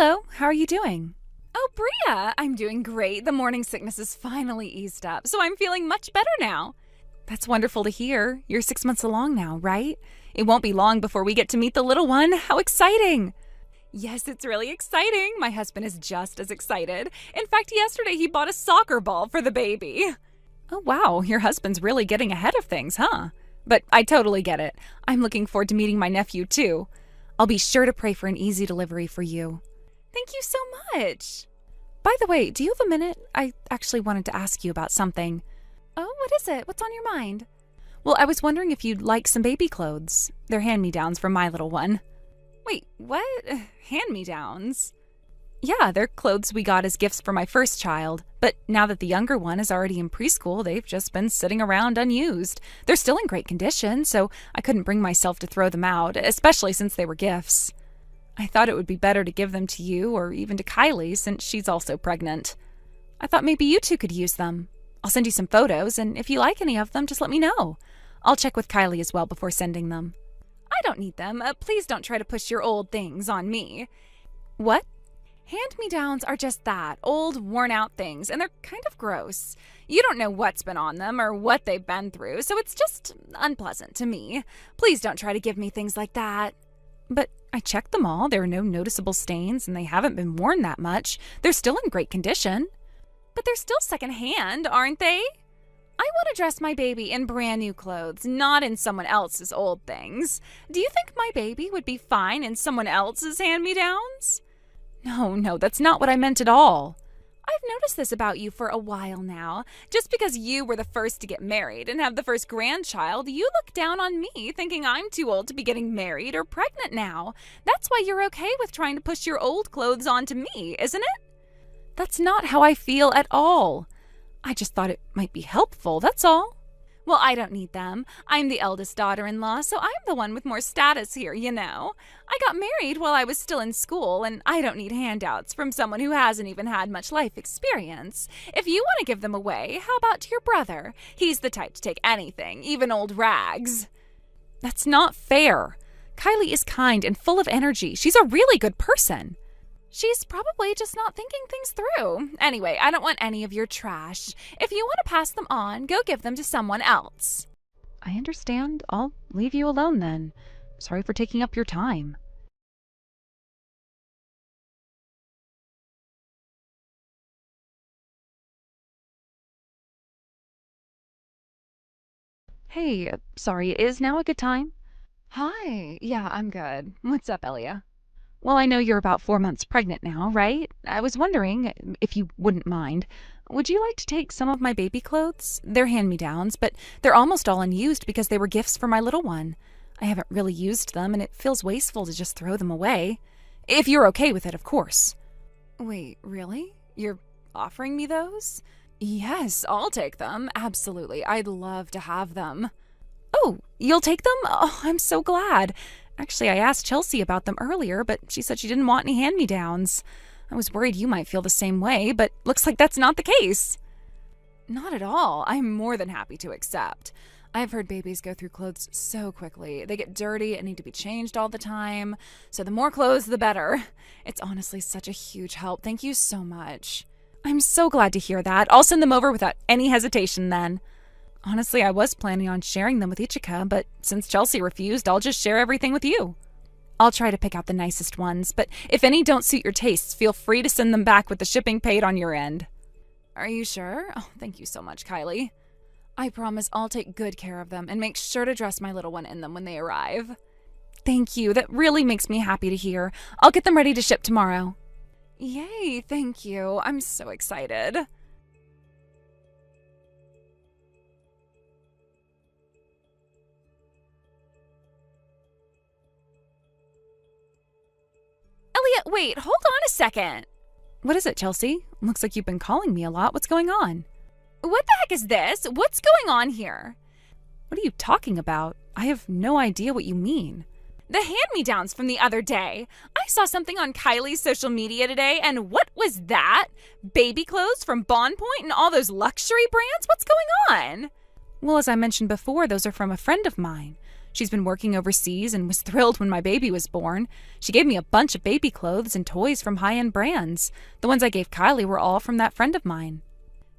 Hello, how are you doing? Oh, Bria, I'm doing great. The morning sickness is finally eased up, so I'm feeling much better now. That's wonderful to hear. You're 6 months along now, right? It won't be long before we get to meet the little one. How exciting! Yes, it's really exciting. My husband is just as excited. In fact, yesterday he bought a soccer ball for the baby. Oh, wow, your husband's really getting ahead of things, huh? But I totally get it. I'm looking forward to meeting my nephew, too. I'll be sure to pray for an easy delivery for you. Thank you so much. By the way, do you have a minute? I actually wanted to ask you about something. Oh, what is it? What's on your mind? Well, I was wondering if you'd like some baby clothes. They're hand-me-downs from my little one. Wait, what? Hand-me-downs? Yeah, they're clothes we got as gifts for my first child. But now that the younger one is already in preschool, they've just been sitting around unused. They're still in great condition, so I couldn't bring myself to throw them out, especially since they were gifts. I thought it would be better to give them to you or even to Kylie since she's also pregnant. I thought maybe you two could use them. I'll send you some photos, and if you like any of them, just let me know. I'll check with Kylie as well before sending them. I don't need them. Please don't try to push your old things on me. What? Hand-me-downs are just that, old, worn-out things, and they're kind of gross. You don't know what's been on them or what they've been through, so it's just unpleasant to me. Please don't try to give me things like that. But I checked them all. There are no noticeable stains, and they haven't been worn that much. They're still in great condition. But they're still secondhand, aren't they? I want to dress my baby in brand new clothes, not in someone else's old things. Do you think my baby would be fine in someone else's hand-me-downs? No, that's not what I meant at all. I've noticed this about you for a while now. Just because you were the first to get married and have the first grandchild, you look down on me thinking I'm too old to be getting married or pregnant now. That's why you're okay with trying to push your old clothes onto me, isn't it? That's not how I feel at all. I just thought it might be helpful, that's all. Well, I don't need them. I'm the eldest daughter-in-law, so I'm the one with more status here, you know. I got married while I was still in school, and I don't need handouts from someone who hasn't even had much life experience. If you want to give them away, how about to your brother? He's the type to take anything, even old rags. That's not fair. Kylie is kind and full of energy. She's a really good person. She's probably just not thinking things through. Anyway, I don't want any of your trash. If you want to pass them on, go give them to someone else. I understand. I'll leave you alone then. Sorry for taking up your time. Hey, sorry, is now a good time? Hi. Yeah, I'm good. What's up, Elia? Well, I know you're about 4 months pregnant now, right? I was wondering, if you wouldn't mind, would you like to take some of my baby clothes? They're hand-me-downs, but they're almost all unused because they were gifts for my little one. I haven't really used them, and it feels wasteful to just throw them away. If you're okay with it, of course. Wait, really? You're offering me those? Yes, I'll take them. Absolutely. I'd love to have them. Oh, you'll take them? Oh, I'm so glad. Actually, I asked Chelsea about them earlier, but she said she didn't want any hand-me-downs. I was worried you might feel the same way, but looks like that's not the case. Not at all. I'm more than happy to accept. I've heard babies go through clothes so quickly. They get dirty and need to be changed all the time. So the more clothes, the better. It's honestly such a huge help. Thank you so much. I'm so glad to hear that. I'll send them over without any hesitation then. Honestly, I was planning on sharing them with Ichika, but since Chelsea refused, I'll just share everything with you. I'll try to pick out the nicest ones, but if any don't suit your tastes, feel free to send them back with the shipping paid on your end. Are you sure? Oh, thank you so much, Kylie. I promise I'll take good care of them and make sure to dress my little one in them when they arrive. Thank you. That really makes me happy to hear. I'll get them ready to ship tomorrow. Yay, thank you. I'm so excited. Elliot, wait, hold on a second. What is it, Chelsea? Looks like you've been calling me a lot. What's going on? What the heck is this? What's going on here? What are you talking about? I have no idea what you mean. The hand-me-downs from the other day. I saw something on Kylie's social media today, and what was that? Baby clothes from Bond Point and all those luxury brands? What's going on? Well, as I mentioned before, those are from a friend of mine. She's been working overseas and was thrilled when my baby was born. She gave me a bunch of baby clothes and toys from high-end brands. The ones I gave Kylie were all from that friend of mine.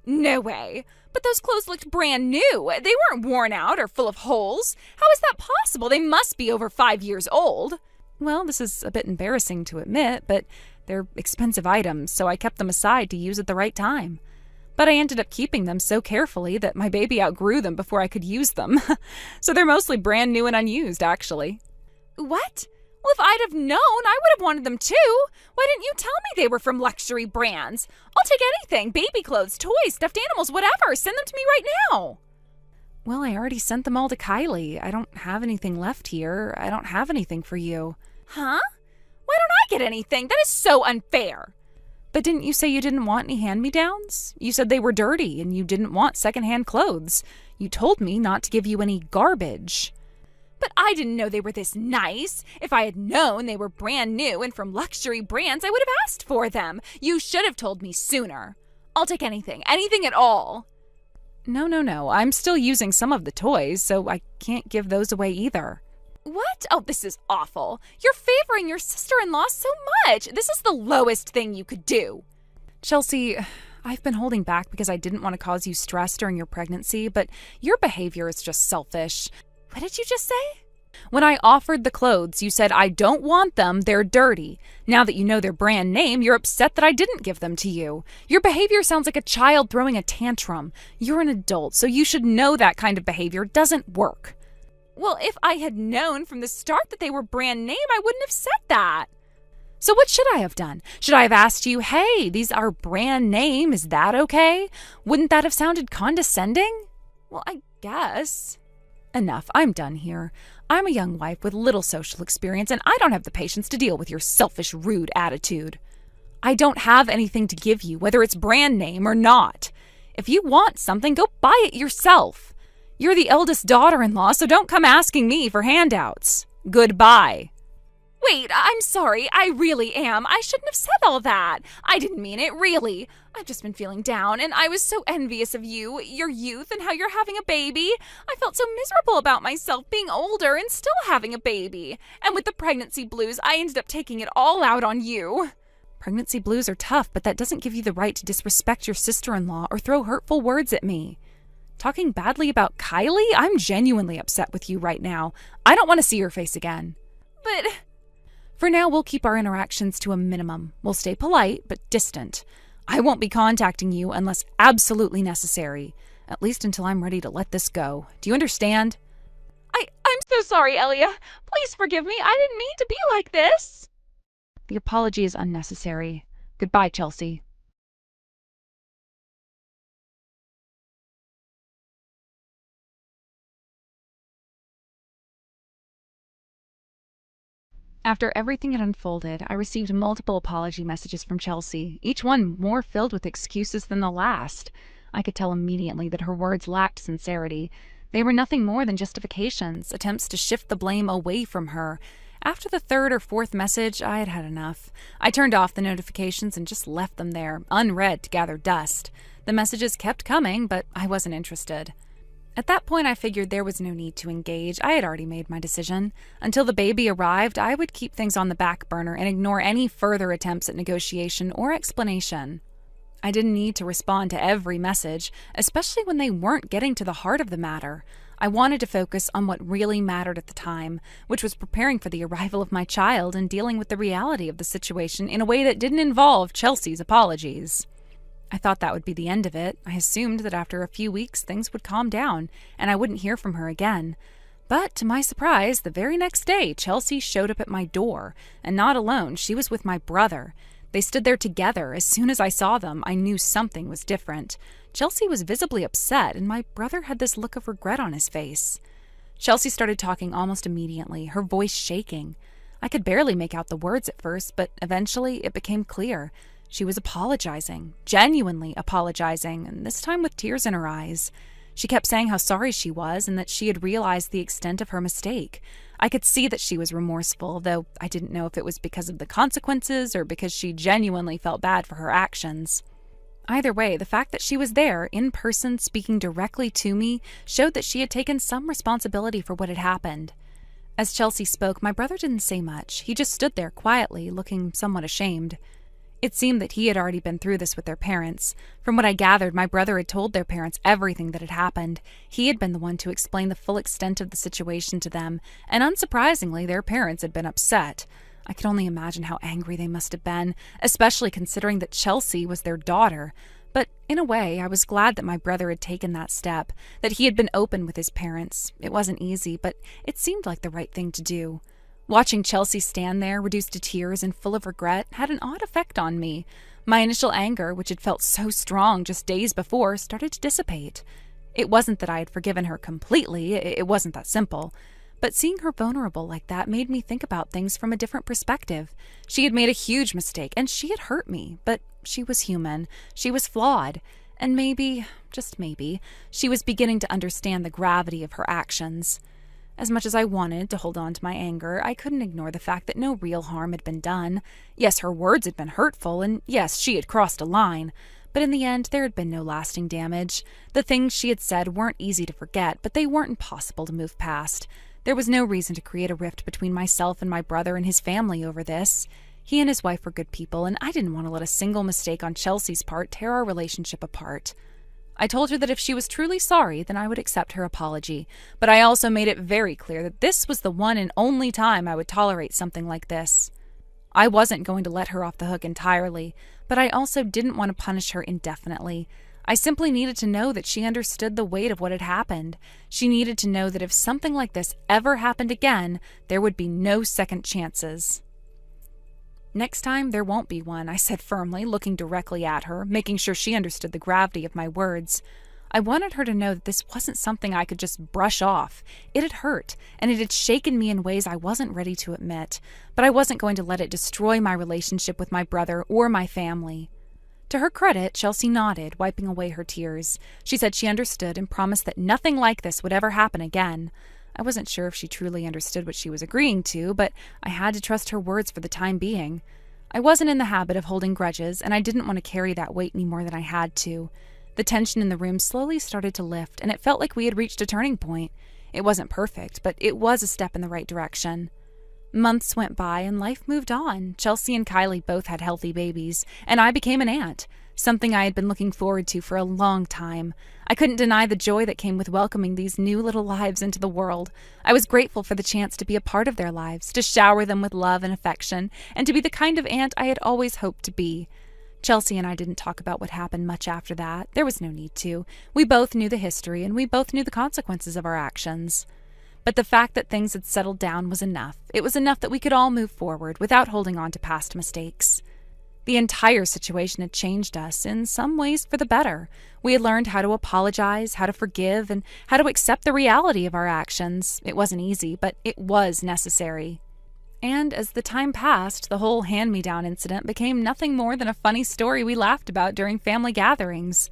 No way! But those clothes looked brand new. They weren't worn out or full of holes. How is that possible? They must be over 5 years old. Well, this is a bit embarrassing to admit, but they're expensive items, so I kept them aside to use at the right time. But I ended up keeping them so carefully that my baby outgrew them before I could use them. So they're mostly brand new and unused, actually. What? Well, if I'd have known, I would have wanted them too. Why didn't you tell me they were from luxury brands? I'll take anything. Baby clothes, toys, stuffed animals, whatever. Send them to me right now. Well, I already sent them all to Kylie. I don't have anything left here. I don't have anything for you. Huh? Why don't I get anything? That is so unfair. But didn't you say you didn't want any hand-me-downs? You said they were dirty and you didn't want secondhand clothes. You told me not to give you any garbage. But I didn't know they were this nice. If I had known they were brand new and from luxury brands, I would have asked for them. You should have told me sooner. I'll take anything at all. No. I'm still using some of the toys, so I can't give those away either. What? Oh, this is awful. You're favoring your sister-in-law so much. This is the lowest thing you could do. Chelsea, I've been holding back because I didn't want to cause you stress during your pregnancy, but your behavior is just selfish. What did you just say? When I offered the clothes, you said, I don't want them, they're dirty. Now that you know their brand name, you're upset that I didn't give them to you. Your behavior sounds like a child throwing a tantrum. You're an adult, so you should know that kind of behavior doesn't work. Well, if I had known from the start that they were brand name, I wouldn't have said that. So what should I have done? Should I have asked you, hey, these are brand name, is that okay? Wouldn't that have sounded condescending? Well, I guess. Enough, I'm done here. I'm a young wife with little social experience, and I don't have the patience to deal with your selfish, rude attitude. I don't have anything to give you, whether it's brand name or not. If you want something, go buy it yourself. You're the eldest daughter-in-law, so don't come asking me for handouts. Goodbye. Wait, I'm sorry. I really am. I shouldn't have said all that. I didn't mean it, really. I've just been feeling down, and I was so envious of you, your youth, and how you're having a baby. I felt so miserable about myself being older and still having a baby. And with the pregnancy blues, I ended up taking it all out on you. Pregnancy blues are tough, but that doesn't give you the right to disrespect your sister-in-law or throw hurtful words at me. Talking badly about Kylie? I'm genuinely upset with you right now. I don't want to see your face again. But for now, we'll keep our interactions to a minimum. We'll stay polite, but distant. I won't be contacting you unless absolutely necessary, at least until I'm ready to let this go. Do you understand? I'm so sorry, Elia. Please forgive me. I didn't mean to be like this. The apology is unnecessary. Goodbye, Chelsea. After everything had unfolded, I received multiple apology messages from Chelsea, each one more filled with excuses than the last. I could tell immediately that her words lacked sincerity. They were nothing more than justifications, attempts to shift the blame away from her. After the third or fourth message, I had had enough. I turned off the notifications and just left them there, unread to gather dust. The messages kept coming, but I wasn't interested. At that point, I figured there was no need to engage. I had already made my decision. Until the baby arrived, I would keep things on the back burner and ignore any further attempts at negotiation or explanation. I didn't need to respond to every message, especially when they weren't getting to the heart of the matter. I wanted to focus on what really mattered at the time, which was preparing for the arrival of my child and dealing with the reality of the situation in a way that didn't involve Chelsea's apologies. I thought that would be the end of it. I assumed that after a few weeks things would calm down and I wouldn't hear from her again. But to my surprise, the very next day, Chelsea showed up at my door. And not alone, she was with my brother. They stood there together. As soon as I saw them, I knew something was different. Chelsea was visibly upset, and my brother had this look of regret on his face. Chelsea started talking almost immediately, her voice shaking. I could barely make out the words at first, but eventually it became clear. She was apologizing, genuinely apologizing, and this time with tears in her eyes. She kept saying how sorry she was and that she had realized the extent of her mistake. I could see that she was remorseful, though I didn't know if it was because of the consequences or because she genuinely felt bad for her actions. Either way, the fact that she was there, in person, speaking directly to me, showed that she had taken some responsibility for what had happened. As Chelsea spoke, my brother didn't say much. He just stood there quietly, looking somewhat ashamed. It seemed that he had already been through this with their parents. From what I gathered, my brother had told their parents everything that had happened. He had been the one to explain the full extent of the situation to them, and unsurprisingly, their parents had been upset. I could only imagine how angry they must have been, especially considering that Chelsea was their daughter. But in a way, I was glad that my brother had taken that step, that he had been open with his parents. It wasn't easy, but it seemed like the right thing to do. Watching Chelsea stand there, reduced to tears and full of regret, had an odd effect on me. My initial anger, which had felt so strong just days before, started to dissipate. It wasn't that I had forgiven her completely, it wasn't that simple. But seeing her vulnerable like that made me think about things from a different perspective. She had made a huge mistake, and she had hurt me, but she was human. She was flawed. And maybe, just maybe, she was beginning to understand the gravity of her actions. As much as I wanted to hold on to my anger, I couldn't ignore the fact that no real harm had been done. Yes, her words had been hurtful, and yes, she had crossed a line. But in the end, there had been no lasting damage. The things she had said weren't easy to forget, but they weren't impossible to move past. There was no reason to create a rift between myself and my brother and his family over this. He and his wife were good people, and I didn't want to let a single mistake on Chelsea's part tear our relationship apart. I told her that if she was truly sorry, then I would accept her apology, but I also made it very clear that this was the one and only time I would tolerate something like this. I wasn't going to let her off the hook entirely, but I also didn't want to punish her indefinitely. I simply needed to know that she understood the weight of what had happened. She needed to know that if something like this ever happened again, there would be no second chances. "Next time, there won't be one," I said firmly, looking directly at her, making sure she understood the gravity of my words. I wanted her to know that this wasn't something I could just brush off. It had hurt, and it had shaken me in ways I wasn't ready to admit, but I wasn't going to let it destroy my relationship with my brother or my family. To her credit, Chelsea nodded, wiping away her tears. She said she understood and promised that nothing like this would ever happen again. I wasn't sure if she truly understood what she was agreeing to, but I had to trust her words for the time being. I wasn't in the habit of holding grudges, and I didn't want to carry that weight any more than I had to. The tension in the room slowly started to lift, and it felt like we had reached a turning point. It wasn't perfect, but it was a step in the right direction. Months went by, and life moved on. Chelsea and Kylie both had healthy babies, and I became an aunt, something I had been looking forward to for a long time. I couldn't deny the joy that came with welcoming these new little lives into the world. I was grateful for the chance to be a part of their lives, to shower them with love and affection, and to be the kind of aunt I had always hoped to be. Chelsea and I didn't talk about what happened much after that. There was no need to. We both knew the history, and we both knew the consequences of our actions. But the fact that things had settled down was enough. It was enough that we could all move forward without holding on to past mistakes. The entire situation had changed us, in some ways for the better. We had learned how to apologize, how to forgive, and how to accept the reality of our actions. It wasn't easy, but it was necessary. And as the time passed, the whole hand-me-down incident became nothing more than a funny story we laughed about during family gatherings.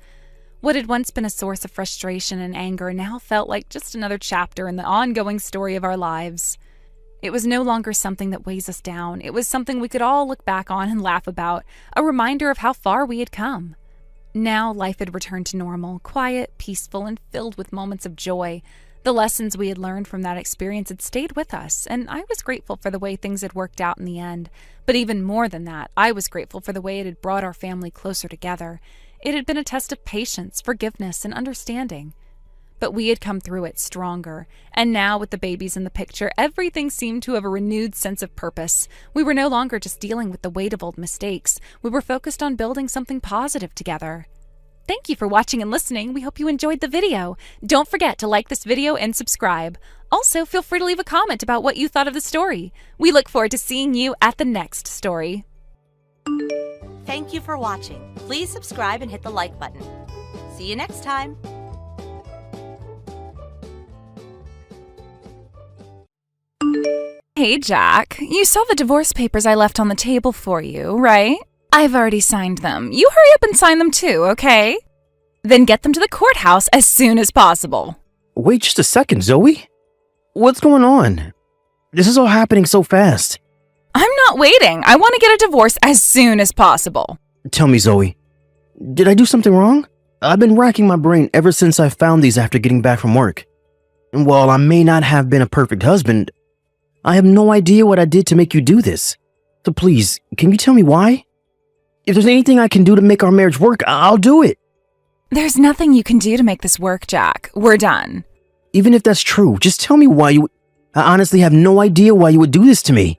What had once been a source of frustration and anger now felt like just another chapter in the ongoing story of our lives. It was no longer something that weighs us down. It was something we could all look back on and laugh about, a reminder of how far we had come. Now life had returned to normal, quiet, peaceful, and filled with moments of joy. The lessons we had learned from that experience had stayed with us, and I was grateful for the way things had worked out in the end. But even more than that, I was grateful for the way it had brought our family closer together. It had been a test of patience, forgiveness, and understanding. But we had come through it stronger, and now with the babies in the picture, everything seemed to have a renewed sense of purpose. We were no longer just dealing with the weight of old mistakes. We were focused on building something positive together. Thank you for watching and listening. We hope you enjoyed the video. Don't forget to like this video and subscribe. Also, feel free to leave a comment about what you thought of the story. We look forward to seeing you at the next story. Thank you for watching. Please subscribe and hit the like button. See you next time. Hey, Jack. You saw the divorce papers I left on the table for you, right? I've already signed them. You hurry up and sign them too, okay? Then get them to the courthouse as soon as possible. Wait just a second, Zoe. What's going on? This is all happening so fast. I'm not waiting. I want to get a divorce as soon as possible. Tell me, Zoe, did I do something wrong? I've been racking my brain ever since I found these after getting back from work. And while I may not have been a perfect husband, I have no idea what I did to make you do this. So please, can you tell me why? If there's anything I can do to make our marriage work, I'll do it. There's nothing you can do to make this work, Jack. We're done. Even if that's true, just tell me why you... I honestly have no idea why you would do this to me.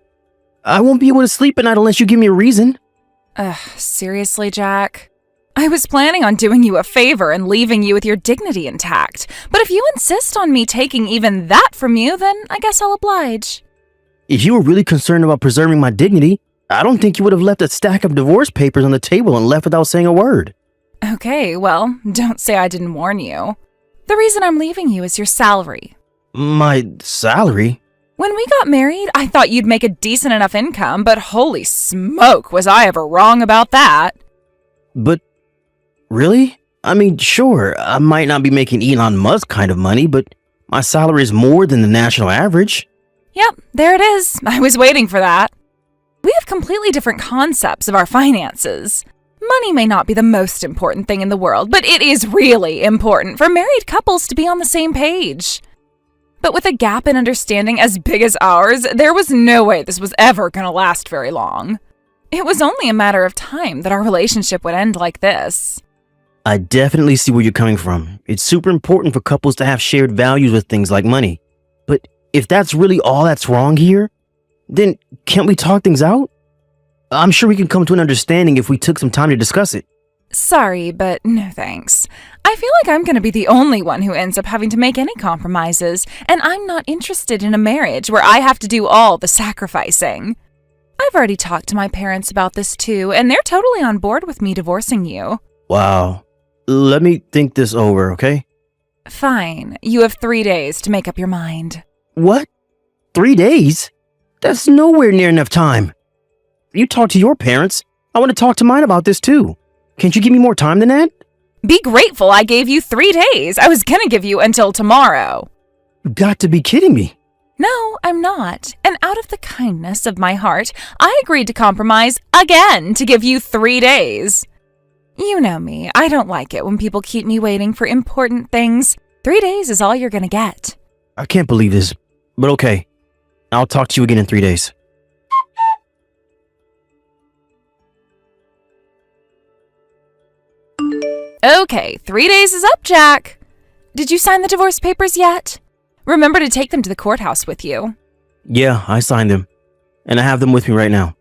I won't be able to sleep at night unless you give me a reason. Seriously, Jack? I was planning on doing you a favor and leaving you with your dignity intact. But if you insist on me taking even that from you, then I guess I'll oblige. If you were really concerned about preserving my dignity, I don't think you would have left a stack of divorce papers on the table and left without saying a word. Okay, well, don't say I didn't warn you. The reason I'm leaving you is your salary. My salary? When we got married, I thought you'd make a decent enough income, but holy smoke, was I ever wrong about that. But, really? I mean, sure, I might not be making Elon Musk kind of money, but my salary is more than the national average. Yep, there it is. I was waiting for that. We have completely different concepts of our finances. Money may not be the most important thing in the world, but it is really important for married couples to be on the same page. But with a gap in understanding as big as ours, there was no way this was ever going to last very long. It was only a matter of time that our relationship would end like this. I definitely see where you're coming from. It's super important for couples to have shared values with things like money. But if that's really all that's wrong here, then can't we talk things out? I'm sure we can come to an understanding if we took some time to discuss it. Sorry, but no thanks. I feel like I'm going to be the only one who ends up having to make any compromises, and I'm not interested in a marriage where I have to do all the sacrificing. I've already talked to my parents about this too, and they're totally on board with me divorcing you. Wow. Let me think this over, okay? Fine. You have 3 days to make up your mind. What? 3 days? That's nowhere near enough time. You talk to your parents. I want to talk to mine about this too. Can't you give me more time than that? Be grateful I gave you 3 days. I was gonna give you until tomorrow. You got to be kidding me. No, I'm not. And out of the kindness of my heart, I agreed to compromise again to give you 3 days. You know me. I don't like it when people keep me waiting for important things. 3 days is all you're gonna get. I can't believe this, but okay. I'll talk to you again in 3 days. Okay, 3 days is up, Jack. Did you sign the divorce papers yet? Remember to take them to the courthouse with you. Yeah, I signed them. And I have them with me right now.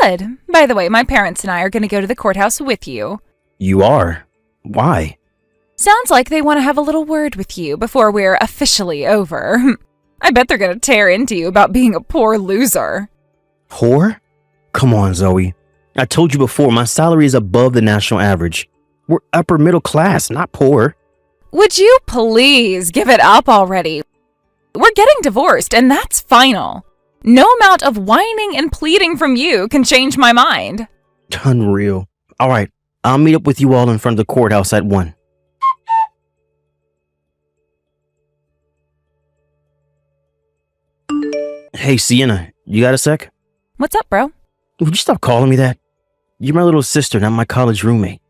Good. By the way, my parents and I are going to go to the courthouse with you. You are? Why? Sounds like they want to have a little word with you before we're officially over. I bet they're going to tear into you about being a poor loser. Poor? Come on, Zoe. I told you before, my salary is above the national average. We're upper middle class, not poor. Would you please give it up already? We're getting divorced, and that's final. No amount of whining and pleading from you can change my mind. Unreal. All right, I'll meet up with you all in front of the courthouse at 1. Hey, Sienna, you got a sec? What's up, bro? Would you stop calling me that? You're my little sister, not my college roommate.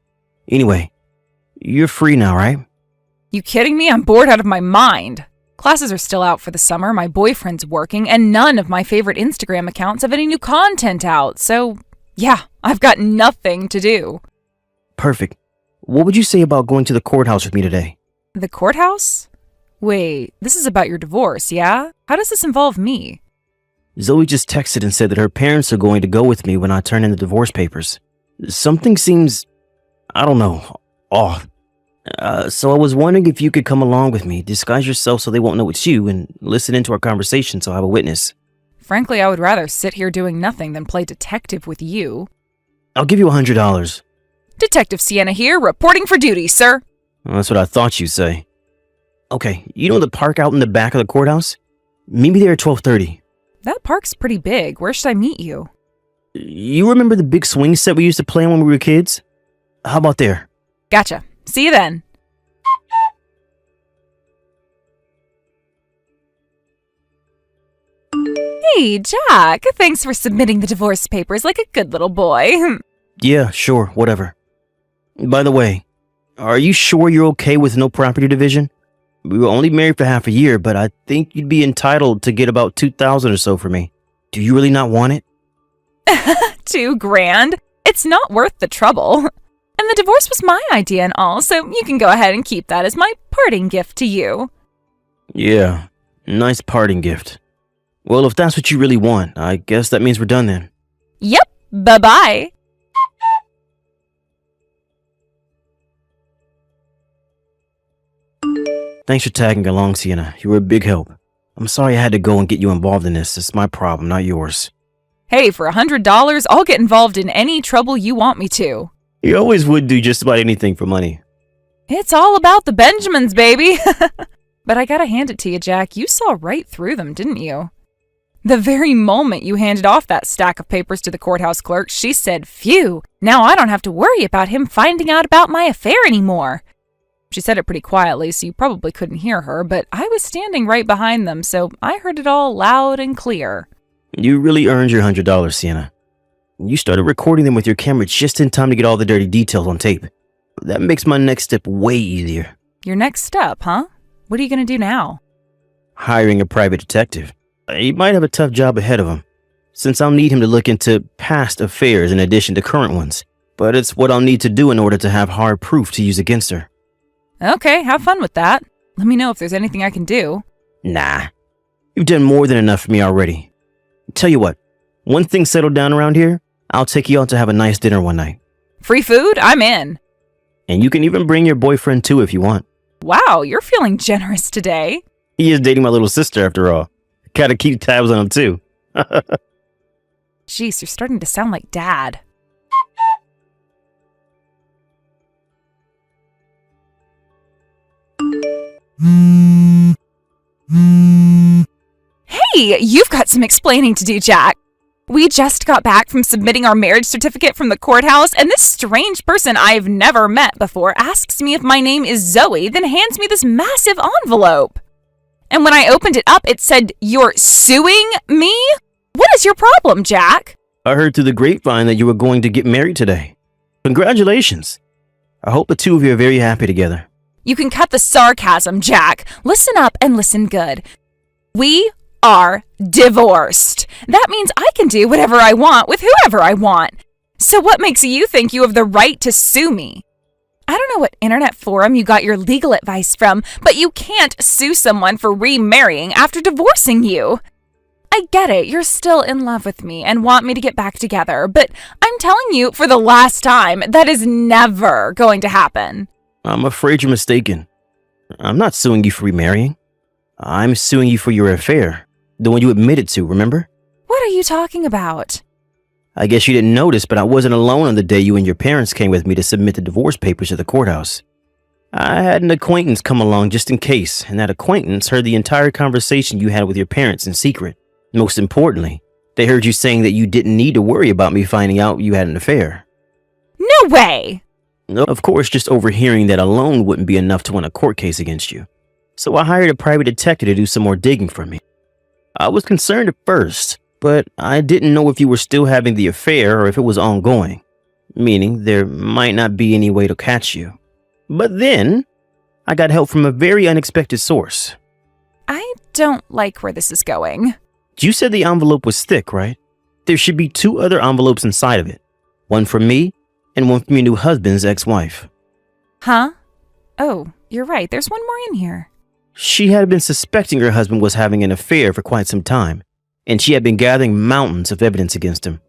Anyway, you're free now, right? You kidding me? I'm bored out of my mind. Classes are still out for the summer, my boyfriend's working, and none of my favorite Instagram accounts have any new content out, so yeah, I've got nothing to do. Perfect. What would you say about going to the courthouse with me today? The courthouse? Wait, this is about your divorce, yeah? How does this involve me? Zoe just texted and said that her parents are going to go with me when I turn in the divorce papers. Something seems, I don't know, off. So I was wondering if you could come along with me, disguise yourself so they won't know it's you, and listen into our conversation so I have a witness. Frankly, I would rather sit here doing nothing than play detective with you. I'll give you $100. Detective Sienna here, reporting for duty, sir. Well, that's what I thought you'd say. Okay, you know the park out in the back of the courthouse? Meet me there at 12:30. That park's pretty big. Where should I meet you? You remember the big swing set we used to play on when we were kids? How about there? Gotcha. See you then. Hey, Jack. Thanks for submitting the divorce papers like a good little boy. Yeah, sure, whatever. By the way, are you sure you're okay with no property division? We were only married for half a year, but I think you'd be entitled to get about $2,000 or so for me. Do you really not want it? $2,000? It's not worth the trouble. And the divorce was my idea and all, so you can go ahead and keep that as my parting gift to you. Yeah, nice parting gift. Well, if that's what you really want, I guess that means we're done then. Yep, bye-bye. Thanks for tagging along, Sienna. You were a big help. I'm sorry I had to go and get you involved in this. It's my problem, not yours. Hey, for $100, I'll get involved in any trouble you want me to. You always would do just about anything for money. It's all about the Benjamins, baby. But I gotta hand it to you, Jack. You saw right through them, didn't you? The very moment you handed off that stack of papers to the courthouse clerk, she said, "Phew, now I don't have to worry about him finding out about my affair anymore." She said it pretty quietly, so you probably couldn't hear her, but I was standing right behind them, so I heard it all loud and clear. You really earned your $100, Sienna. You started recording them with your camera just in time to get all the dirty details on tape. That makes my next step way easier. Your next step, huh? What are you going to do now? Hiring a private detective. He might have a tough job ahead of him, since I'll need him to look into past affairs in addition to current ones. But it's what I'll need to do in order to have hard proof to use against her. Okay, have fun with that. Let me know if there's anything I can do. Nah, you've done more than enough for me already. Tell you what, when things settle down around here, I'll take you out to have a nice dinner one night. Free food? I'm in. And you can even bring your boyfriend too if you want. Wow, you're feeling generous today. He is dating my little sister after all. Gotta keep tabs on him too. Jeez, you're starting to sound like Dad. Hey, you've got some explaining to do, Jack. We just got back from submitting our marriage certificate from the courthouse, and this strange person I've never met before asks me if my name is Zoe, then hands me this massive envelope. And when I opened it up, it said, "You're suing me? What is your problem, Jack?" I heard through the grapevine that you were going to get married today. Congratulations. I hope the two of you are very happy together. You can cut the sarcasm, Jack. Listen up and listen good. We are divorced. That means I can do whatever I want with whoever I want. So what makes you think you have the right to sue me? I don't know what internet forum you got your legal advice from, but you can't sue someone for remarrying after divorcing you. I get it, you're still in love with me and want me to get back together, but I'm telling you for the last time, that is never going to happen. I'm afraid you're mistaken. I'm not suing you for remarrying. I'm suing you for your affair. The one you admitted to, remember? What are you talking about? I guess you didn't notice, but I wasn't alone on the day you and your parents came with me to submit the divorce papers to the courthouse. I had an acquaintance come along just in case, and that acquaintance heard the entire conversation you had with your parents in secret. Most importantly, they heard you saying that you didn't need to worry about me finding out you had an affair. No way! No, of course, just overhearing that alone wouldn't be enough to win a court case against you. So I hired a private detective to do some more digging for me. I was concerned at first, but I didn't know if you were still having the affair or if it was ongoing, meaning there might not be any way to catch you. But then, I got help from a very unexpected source. I don't like where this is going. You said the envelope was thick, right? There should be 2 other envelopes inside of it. One from me, and one from your new husband's ex-wife. Huh? Oh, you're right, there's one more in here. She had been suspecting her husband was having an affair for quite some time, and she had been gathering mountains of evidence against him.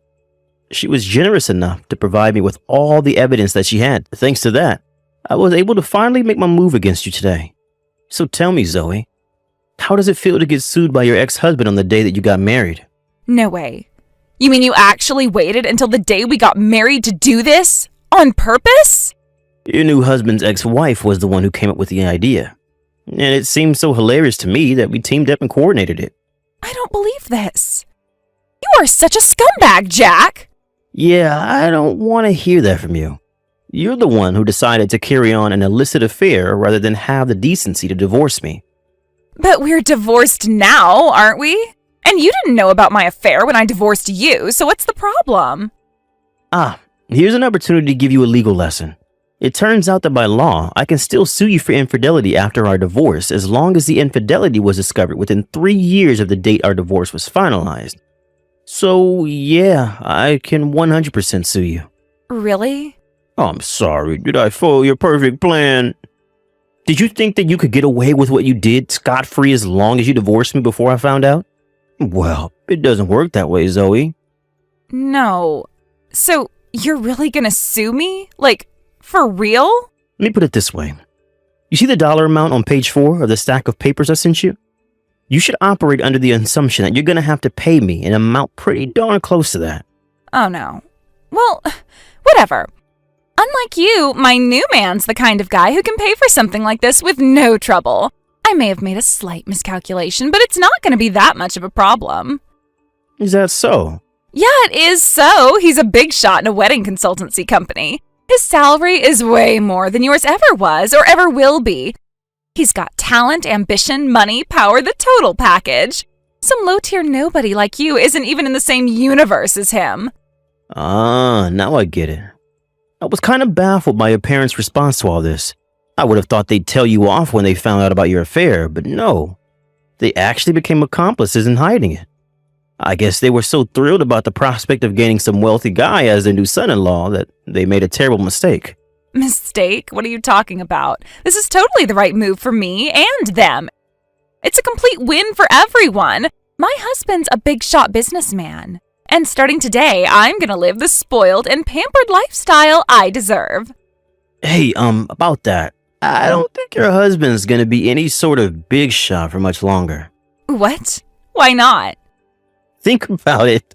She was generous enough to provide me with all the evidence that she had. Thanks to that, I was able to finally make my move against you today. So tell me, Zoe, how does it feel to get sued by your ex-husband on the day that you got married? No way. You mean you actually waited until the day we got married to do this? On purpose? Your new husband's ex-wife was the one who came up with the idea. And it seemed so hilarious to me that we teamed up and coordinated it. I don't believe this. You are such a scumbag, Jack! Yeah, I don't want to hear that from you. You're the one who decided to carry on an illicit affair rather than have the decency to divorce me. But we're divorced now, aren't we? And you didn't know about my affair when I divorced you, so what's the problem? Here's an opportunity to give you a legal lesson. It turns out that by law, I can still sue you for infidelity after our divorce as long as the infidelity was discovered within 3 years of the date our divorce was finalized. So, yeah, I can 100% sue you. Really? I'm sorry, did I foil your perfect plan? Did you think that you could get away with what you did scot-free as long as you divorced me before I found out? Well, it doesn't work that way, Zoe. No. So, you're really gonna sue me? Like, for real? Let me put it this way. You see the dollar amount on page 4 of the stack of papers I sent you? You should operate under the assumption that you're going to have to pay me an amount pretty darn close to that. Oh no. Well, whatever. Unlike you, my new man's the kind of guy who can pay for something like this with no trouble. I may have made a slight miscalculation, but it's not going to be that much of a problem. Is that so? Yeah, it is so. He's a big shot in a wedding consultancy company. His salary is way more than yours ever was or ever will be. He's got talent, ambition, money, power, the total package. Some low-tier nobody like you isn't even in the same universe as him. Ah, now I get it. I was kind of baffled by your parents' response to all this. I would have thought they'd tell you off when they found out about your affair, but no. They actually became accomplices in hiding it. I guess they were so thrilled about the prospect of gaining some wealthy guy as their new son-in-law that they made a terrible mistake. Mistake? What are you talking about? This is totally the right move for me and them. It's a complete win for everyone. My husband's a big shot businessman. And starting today, I'm gonna live the spoiled and pampered lifestyle I deserve. Hey, about that. I don't think your husband's gonna be any sort of big shot for much longer. What? Why not? Think about it.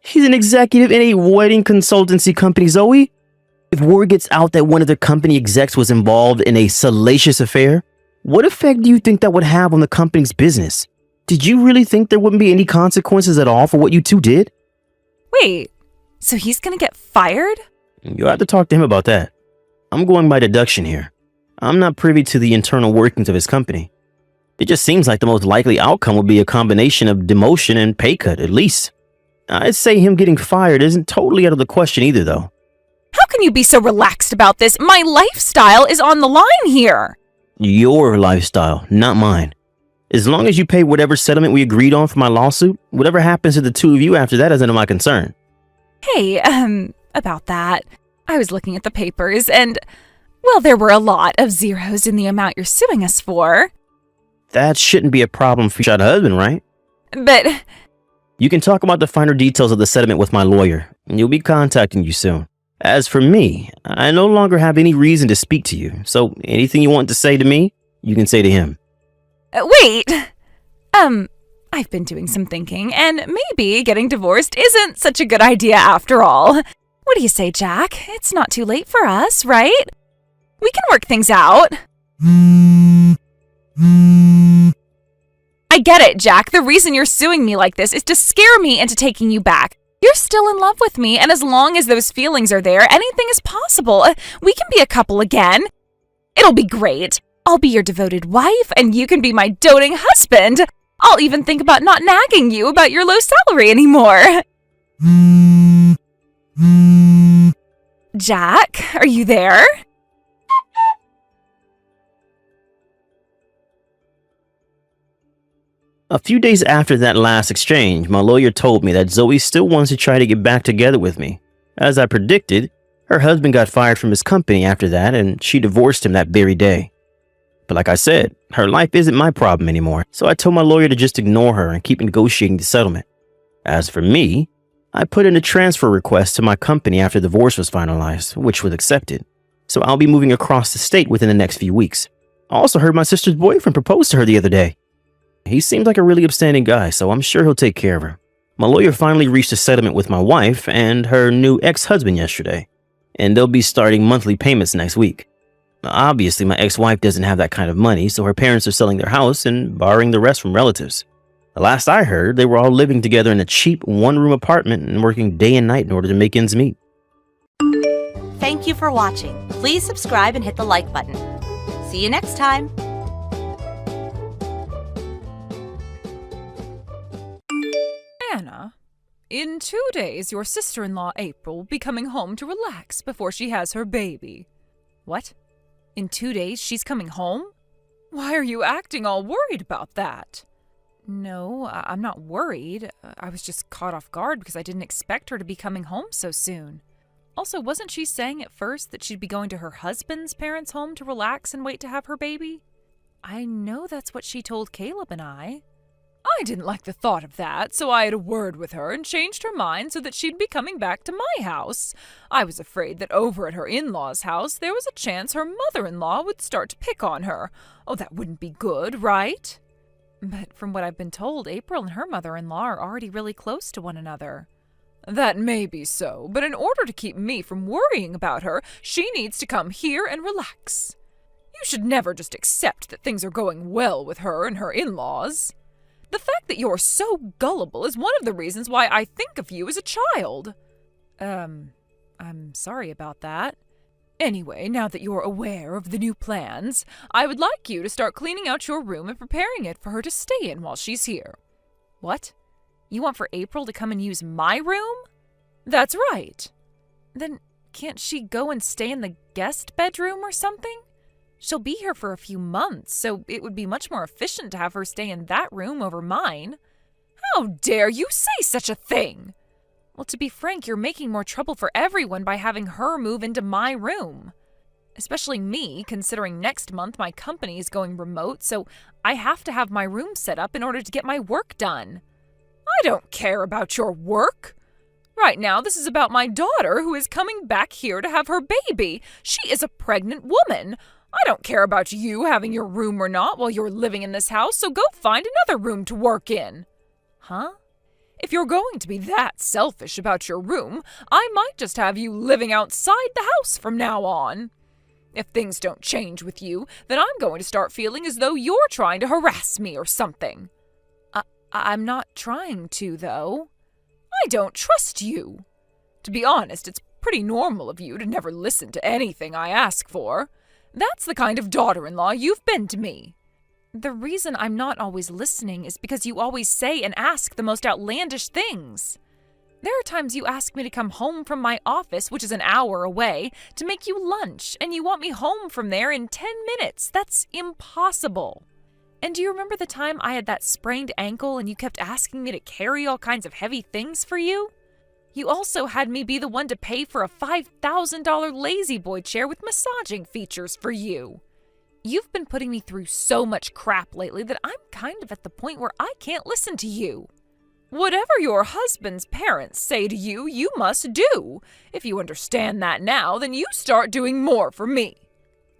He's an executive in a wedding consultancy company, Zoe. If word gets out that one of the company execs was involved in a salacious affair, what effect do you think that would have on the company's business? Did you really think there wouldn't be any consequences at all for what you two did? Wait, so he's gonna get fired? You'll have to talk to him about that. I'm going by deduction here. I'm not privy to the internal workings of his company. It just seems like the most likely outcome would be a combination of demotion and pay cut, at least. I'd say him getting fired isn't totally out of the question either, though. How can you be so relaxed about this? My lifestyle is on the line here. Your lifestyle, not mine. As long as you pay whatever settlement we agreed on for my lawsuit, whatever happens to the two of you after that is none of my concern. Hey, about that. I was looking at the papers and, well, there were a lot of zeros in the amount you're suing us for. That shouldn't be a problem for your husband, right? But you can talk about the finer details of the settlement with my lawyer, and he'll be contacting you soon. As for me, I no longer have any reason to speak to you, so anything you want to say to me, you can say to him. Wait! I've been doing some thinking, and maybe getting divorced isn't such a good idea after all. What do you say, Jack? It's not too late for us, right? We can work things out. I get it, Jack. The reason you're suing me like this is to scare me into taking you back. You're still in love with me, and as long as those feelings are there, anything is possible. We can be a couple again. It'll be great. I'll be your devoted wife, and you can be my doting husband. I'll even think about not nagging you about your low salary anymore. Jack, are you there? A few days after that last exchange, my lawyer told me that Zoe still wants to try to get back together with me. As I predicted, her husband got fired from his company after that, and she divorced him that very day. But like I said, her life isn't my problem anymore, so I told my lawyer to just ignore her and keep negotiating the settlement. As for me, I put in a transfer request to my company after the divorce was finalized, which was accepted. So I'll be moving across the state within the next few weeks. I also heard my sister's boyfriend propose to her the other day. He seems like a really upstanding guy, so I'm sure he'll take care of her. My lawyer finally reached a settlement with my wife and her new ex-husband yesterday, and they'll be starting monthly payments next week. Obviously, my ex-wife doesn't have that kind of money, so her parents are selling their house and borrowing the rest from relatives. The last I heard, they were all living together in a cheap one-room apartment and working day and night in order to make ends meet. Thank you for watching. Please subscribe and hit the like button. See you next time. Anna, in 2 days, your sister-in-law April will be coming home to relax before she has her baby. What? In 2 days she's coming home? Why are you acting all worried about that? No, I'm not worried. I was just caught off guard because I didn't expect her to be coming home so soon. Also, wasn't she saying at first that she'd be going to her husband's parents' home to relax and wait to have her baby? I know that's what she told Caleb and I. I didn't like the thought of that, so I had a word with her and changed her mind so that she'd be coming back to my house. I was afraid that over at her in-laws' house there was a chance her mother-in-law would start to pick on her. Oh, that wouldn't be good, right? But from what I've been told, April and her mother-in-law are already really close to one another. That may be so, but in order to keep me from worrying about her, she needs to come here and relax. You should never just accept that things are going well with her and her in-laws. The fact that you're so gullible is one of the reasons why I think of you as a child. I'm sorry about that. Anyway, now that you're aware of the new plans, I would like you to start cleaning out your room and preparing it for her to stay in while she's here. What? You want for April to come and use my room? That's right. Then can't she go and stay in the guest bedroom or something? She'll be here for a few months, so it would be much more efficient to have her stay in that room over mine. How dare you say such a thing? Well, to be frank, you're making more trouble for everyone by having her move into my room. Especially me, considering next month my company is going remote, so I have to have my room set up in order to get my work done. I don't care about your work. Right now, this is about my daughter who is coming back here to have her baby. She is a pregnant woman. I don't care about you having your room or not while you're living in this house, so go find another room to work in. Huh? If you're going to be that selfish about your room, I might just have you living outside the house from now on. If things don't change with you, then I'm going to start feeling as though you're trying to harass me or something. I'm not trying to, though. I don't trust you. To be honest, it's pretty normal of you to never listen to anything I ask for. That's the kind of daughter-in-law you've been to me. The reason I'm not always listening is because you always say and ask the most outlandish things. There are times you ask me to come home from my office, which is an hour away, to make you lunch, and you want me home from there in 10 minutes. That's impossible. And do you remember the time I had that sprained ankle and you kept asking me to carry all kinds of heavy things for you? You also had me be the one to pay for a $5,000 lazy boy chair with massaging features for you. You've been putting me through so much crap lately that I'm kind of at the point where I can't listen to you. Whatever your husband's parents say to you, you must do. If you understand that now, then you start doing more for me.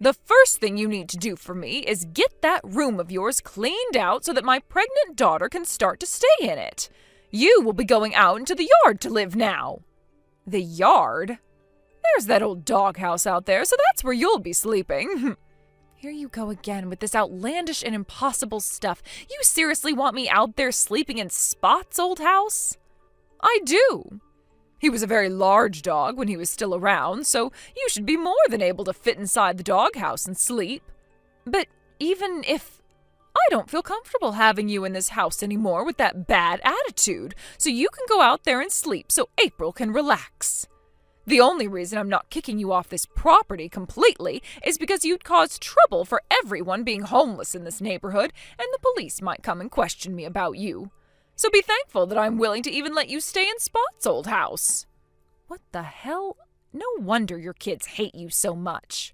The first thing you need to do for me is get that room of yours cleaned out so that my pregnant daughter can start to stay in it. You will be going out into the yard to live now. The yard? There's that old doghouse out there, so that's where you'll be sleeping. Here you go again with this outlandish and impossible stuff. You seriously want me out there sleeping in Spot's old house? I do. He was a very large dog when he was still around, so you should be more than able to fit inside the doghouse and sleep. But even if I don't feel comfortable having you in this house anymore with that bad attitude, so you can go out there and sleep so April can relax. The only reason I'm not kicking you off this property completely is because you'd cause trouble for everyone being homeless in this neighborhood, and the police might come and question me about you. So be thankful that I'm willing to even let you stay in Spot's old house. What the hell? No wonder your kids hate you so much.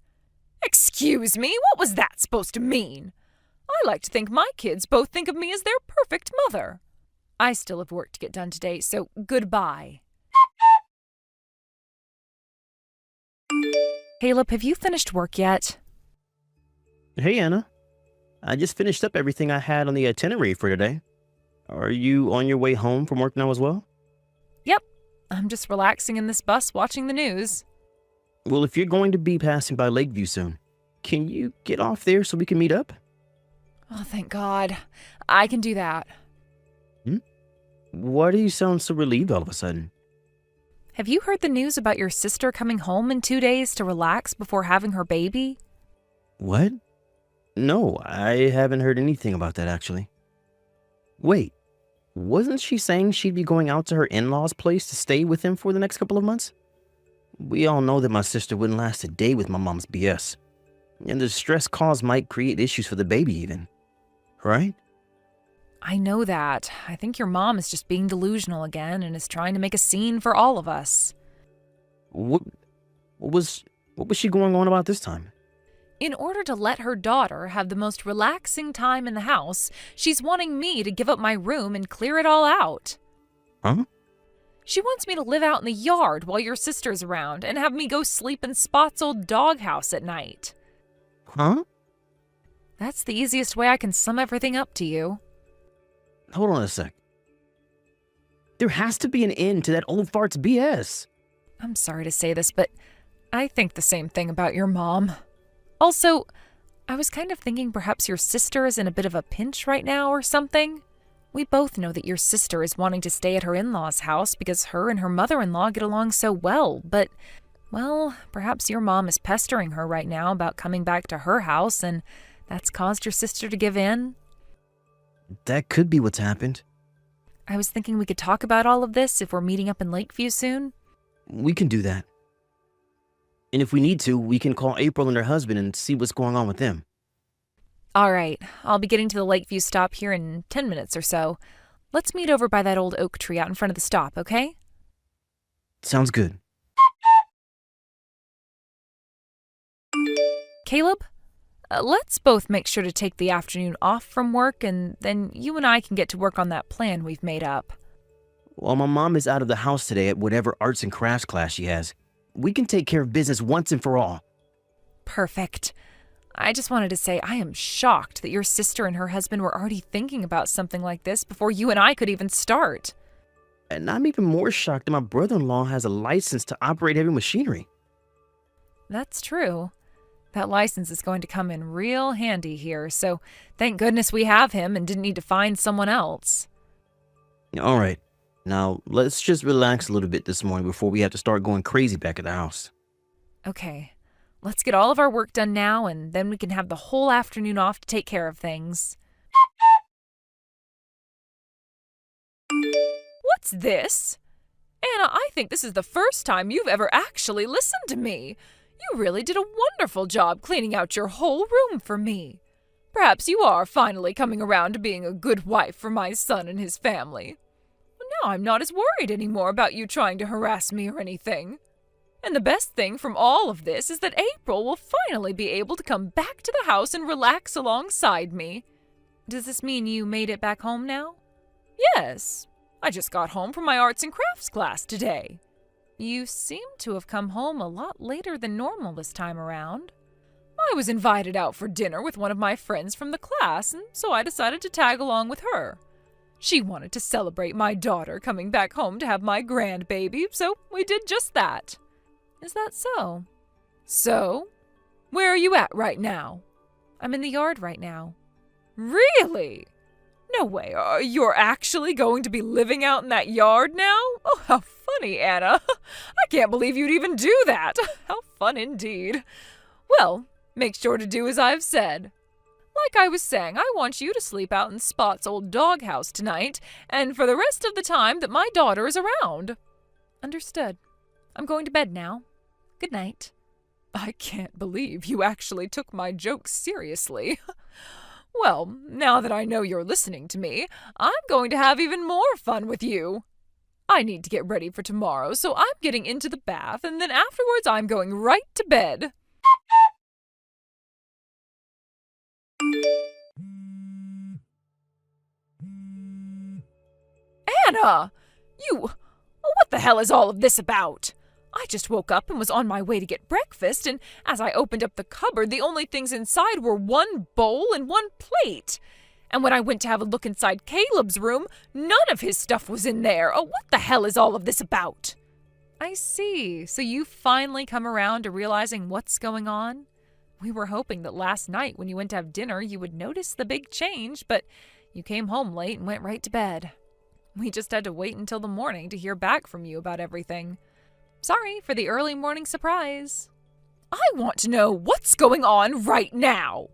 Excuse me, what was that supposed to mean? I like to think my kids both think of me as their perfect mother. I still have work to get done today, so goodbye. Caleb, have you finished work yet? Hey, Anna. I just finished up everything I had on the itinerary for today. Are you on your way home from work now as well? Yep. I'm just relaxing in this bus watching the news. Well, if you're going to be passing by Lakeview soon, can you get off there so we can meet up? Oh, thank God. I can do that. Why do you sound so relieved all of a sudden? Have you heard the news about your sister coming home in 2 days to relax before having her baby? What? No, I haven't heard anything about that, actually. Wait, wasn't she saying she'd be going out to her in-laws' place to stay with him for the next couple of months? We all know that my sister wouldn't last a day with my mom's BS. And the stress caused might create issues for the baby even. Right? I know that. I think your mom is just being delusional again and is trying to make a scene for all of us. What was she going on about this time? In order to let her daughter have the most relaxing time in the house, she's wanting me to give up my room and clear it all out. Huh? She wants me to live out in the yard while your sister's around and have me go sleep in Spot's old doghouse at night. Huh? That's the easiest way I can sum everything up to you. Hold on a sec. There has to be an end to that old fart's BS. I'm sorry to say this, but I think the same thing about your mom. Also, I was kind of thinking perhaps your sister is in a bit of a pinch right now or something. We both know that your sister is wanting to stay at her in-laws' house because her and her mother-in-law get along so well, but, well, perhaps your mom is pestering her right now about coming back to her house, and that's caused your sister to give in. That could be what's happened. I was thinking we could talk about all of this if we're meeting up in Lakeview soon. We can do that. And if we need to, we can call April and her husband and see what's going on with them. All right, I'll be getting to the Lakeview stop here in 10 minutes or so. Let's meet over by that old oak tree out in front of the stop, okay? Sounds good. Caleb, let's both make sure to take the afternoon off from work, and then you and I can get to work on that plan we've made up. While my mom is out of the house today at whatever arts and crafts class she has, we can take care of business once and for all. Perfect. I just wanted to say I am shocked that your sister and her husband were already thinking about something like this before you and I could even start. And I'm even more shocked that my brother-in-law has a license to operate heavy machinery. That's true. That license is going to come in real handy here, so thank goodness we have him and didn't need to find someone else. All right. Now, let's just relax a little bit this morning before we have to start going crazy back at the house. Okay. Let's get all of our work done now, and then we can have the whole afternoon off to take care of things. What's this? Anna, I think this is the first time you've ever actually listened to me. You really did a wonderful job cleaning out your whole room for me. Perhaps you are finally coming around to being a good wife for my son and his family. Now I'm not as worried anymore about you trying to harass me or anything. And the best thing from all of this is that April will finally be able to come back to the house and relax alongside me. Does this mean you made it back home now? Yes. I just got home from my arts and crafts class today. You seem to have come home a lot later than normal this time around. I was invited out for dinner with one of my friends from the class, and so I decided to tag along with her. She wanted to celebrate my daughter coming back home to have my grandbaby, so we did just that. Is that so? So? Where are you at right now? I'm in the yard right now. Really? No way. You're actually going to be living out in that yard now? Oh, how funny, Anna. I can't believe you'd even do that. How fun indeed. Well, make sure to do as I've said. Like I was saying, I want you to sleep out in Spot's old doghouse tonight, and for the rest of the time that my daughter is around. Understood. I'm going to bed now. Good night. I can't believe you actually took my joke seriously. Well, now that I know you're listening to me, I'm going to have even more fun with you. I need to get ready for tomorrow, so I'm getting into the bath, and then afterwards I'm going right to bed. Anna! What the hell is all of this about? I just woke up and was on my way to get breakfast, and as I opened up the cupboard, the only things inside were one bowl and one plate. And when I went to have a look inside Caleb's room, none of his stuff was in there. Oh, what the hell is all of this about? I see. So you've finally come around to realizing what's going on? We were hoping that last night when you went to have dinner, you would notice the big change, but you came home late and went right to bed. We just had to wait until the morning to hear back from you about everything. Sorry for the early morning surprise. I want to know what's going on right now.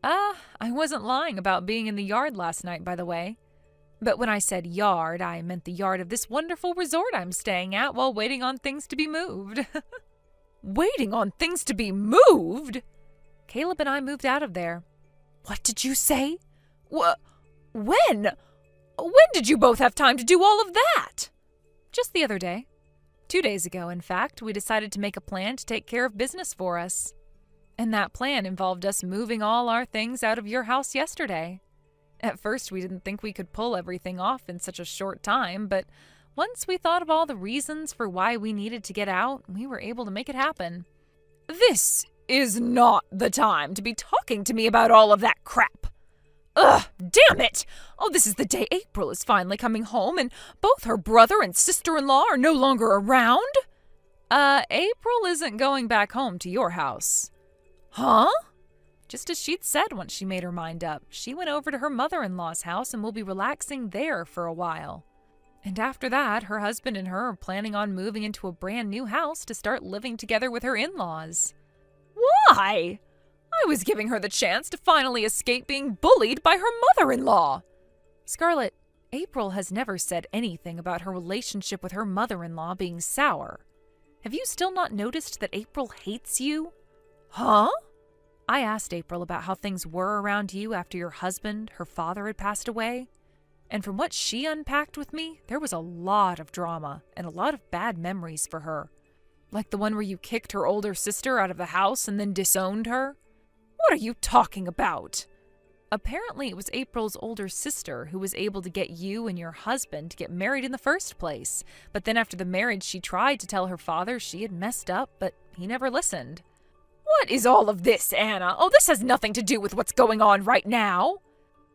I wasn't lying about being in the yard last night, by the way. But when I said yard, I meant the yard of this wonderful resort I'm staying at while waiting on things to be moved. Waiting on things to be moved? Caleb and I moved out of there. What did you say? When? When did you both have time to do all of that? Just the other day. 2 days ago, in fact, we decided to make a plan to take care of business for us. And that plan involved us moving all our things out of your house yesterday. At first, we didn't think we could pull everything off in such a short time, but once we thought of all the reasons for why we needed to get out, we were able to make it happen. This is not the time to be talking to me about all of that crap. Ugh, damn it! Oh, this is the day April is finally coming home, and both her brother and sister-in-law are no longer around? April isn't going back home to your house. Huh? Just as she'd said once she made her mind up, she went over to her mother-in-law's house and will be relaxing there for a while. And after that, her husband and her are planning on moving into a brand new house to start living together with her in-laws. Why? I was giving her the chance to finally escape being bullied by her mother-in-law. Scarlett, April has never said anything about her relationship with her mother-in-law being sour. Have you still not noticed that April hates you? Huh? I asked April about how things were around you after your husband, her father, had passed away. And from what she unpacked with me, there was a lot of drama and a lot of bad memories for her. Like the one where you kicked her older sister out of the house and then disowned her. What are you talking about? Apparently it was April's older sister who was able to get you and your husband to get married in the first place. But then after the marriage, she tried to tell her father she had messed up, but he never listened. What is all of this, Anna? Oh, this has nothing to do with what's going on right now.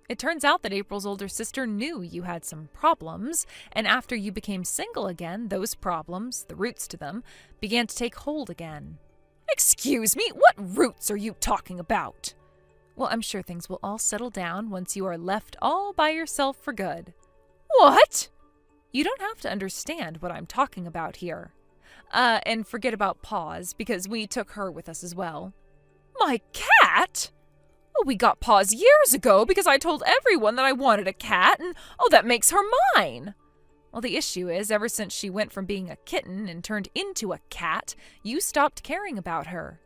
It turns out that April's older sister knew you had some problems, and after you became single again, those problems, the roots to them, began to take hold again. Excuse me, what roots are you talking about? Well, I'm sure things will all settle down once you are left all by yourself for good. What? You don't have to understand what I'm talking about here. And forget about Paws, because we took her with us as well. My cat? Oh, we got Paws years ago because I told everyone that I wanted a cat, and that makes her mine. Well, the issue is, ever since she went from being a kitten and turned into a cat, you stopped caring about her.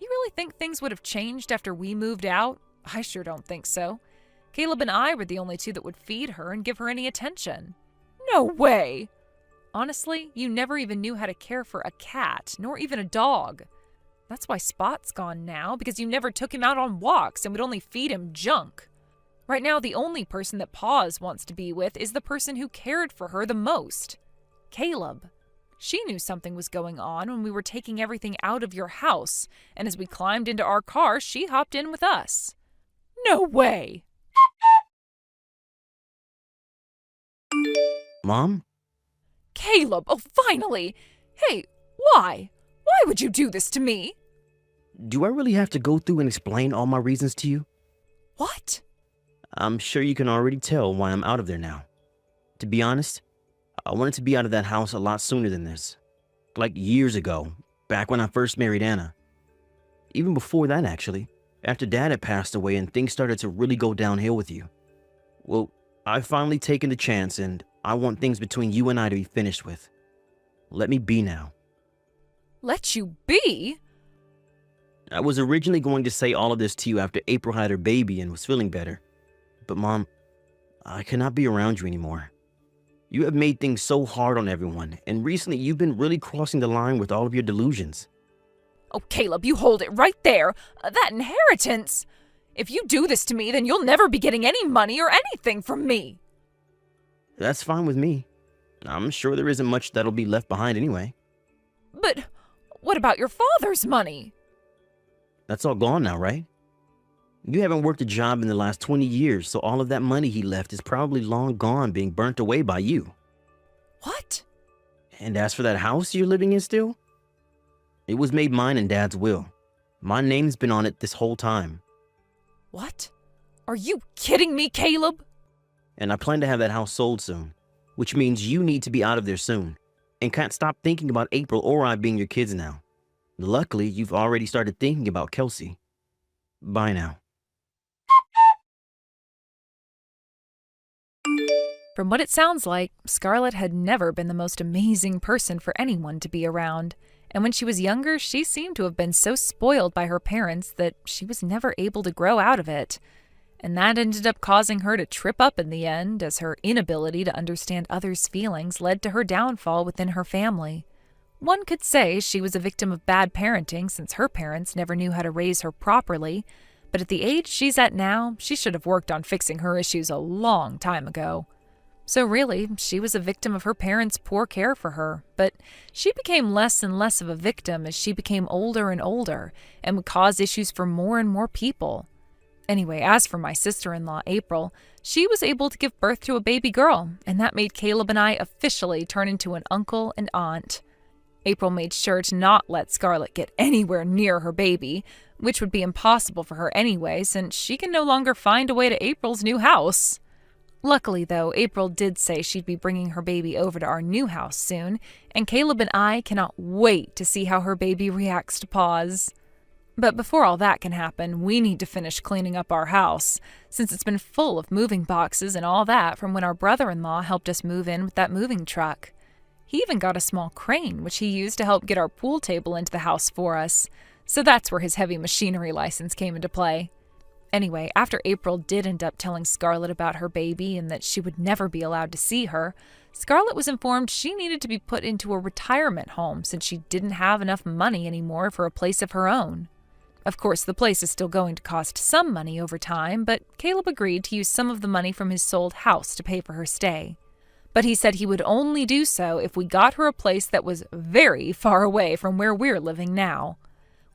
You really think things would have changed after we moved out? I sure don't think so. Caleb and I were the only two that would feed her and give her any attention. No way! Honestly, you never even knew how to care for a cat, nor even a dog. That's why Spot's gone now, because you never took him out on walks and would only feed him junk. Right now, the only person that Paws wants to be with is the person who cared for her the most. Caleb. She knew something was going on when we were taking everything out of your house, and as we climbed into our car, she hopped in with us. No way! Mom? Caleb, oh, finally! Hey, why? Why would you do this to me? Do I really have to go through and explain all my reasons to you? What? I'm sure you can already tell why I'm out of there now. To be honest, I wanted to be out of that house a lot sooner than this. Like years ago, back when I first married Anna. Even before that, actually, after Dad had passed away and things started to really go downhill with you. Well, I've finally taken the chance, and I want things between you and I to be finished with. Let me be now. Let you be? I was originally going to say all of this to you after April had her baby and was feeling better. But Mom, I cannot be around you anymore. You have made things so hard on everyone, and recently you've been really crossing the line with all of your delusions. Oh, Caleb, you hold it right there. That inheritance. If you do this to me, then you'll never be getting any money or anything from me. That's fine with me. I'm sure there isn't much that'll be left behind anyway. But what about your father's money? That's all gone now, right? You haven't worked a job in the last 20 years, so all of that money he left is probably long gone, being burnt away by you. What? And as for that house you're living in still? It was made mine in Dad's will. My name's been on it this whole time. What? Are you kidding me, Caleb? And I plan to have that house sold soon, which means you need to be out of there soon, and can't stop thinking about April or I being your kids now. Luckily, you've already started thinking about Kelsey. Bye now. From what it sounds like, Scarlett had never been the most amazing person for anyone to be around. And when she was younger, she seemed to have been so spoiled by her parents that she was never able to grow out of it. And that ended up causing her to trip up in the end, as her inability to understand others' feelings led to her downfall within her family. One could say she was a victim of bad parenting since her parents never knew how to raise her properly, but at the age she's at now, she should have worked on fixing her issues a long time ago. So really, she was a victim of her parents' poor care for her, but she became less and less of a victim as she became older and older and would cause issues for more and more people. Anyway, as for my sister-in-law, April, she was able to give birth to a baby girl, and that made Caleb and I officially turn into an uncle and aunt. April made sure to not let Scarlett get anywhere near her baby, which would be impossible for her anyway, since she can no longer find a way to April's new house. Luckily, though, April did say she'd be bringing her baby over to our new house soon, and Caleb and I cannot wait to see how her baby reacts to Paws. But before all that can happen, we need to finish cleaning up our house, since it's been full of moving boxes and all that from when our brother-in-law helped us move in with that moving truck. He even got a small crane, which he used to help get our pool table into the house for us, so that's where his heavy machinery license came into play. Anyway, after April did end up telling Scarlett about her baby and that she would never be allowed to see her, Scarlett was informed she needed to be put into a retirement home since she didn't have enough money anymore for a place of her own. Of course, the place is still going to cost some money over time, but Caleb agreed to use some of the money from his sold house to pay for her stay. But he said he would only do so if we got her a place that was very far away from where we're living now.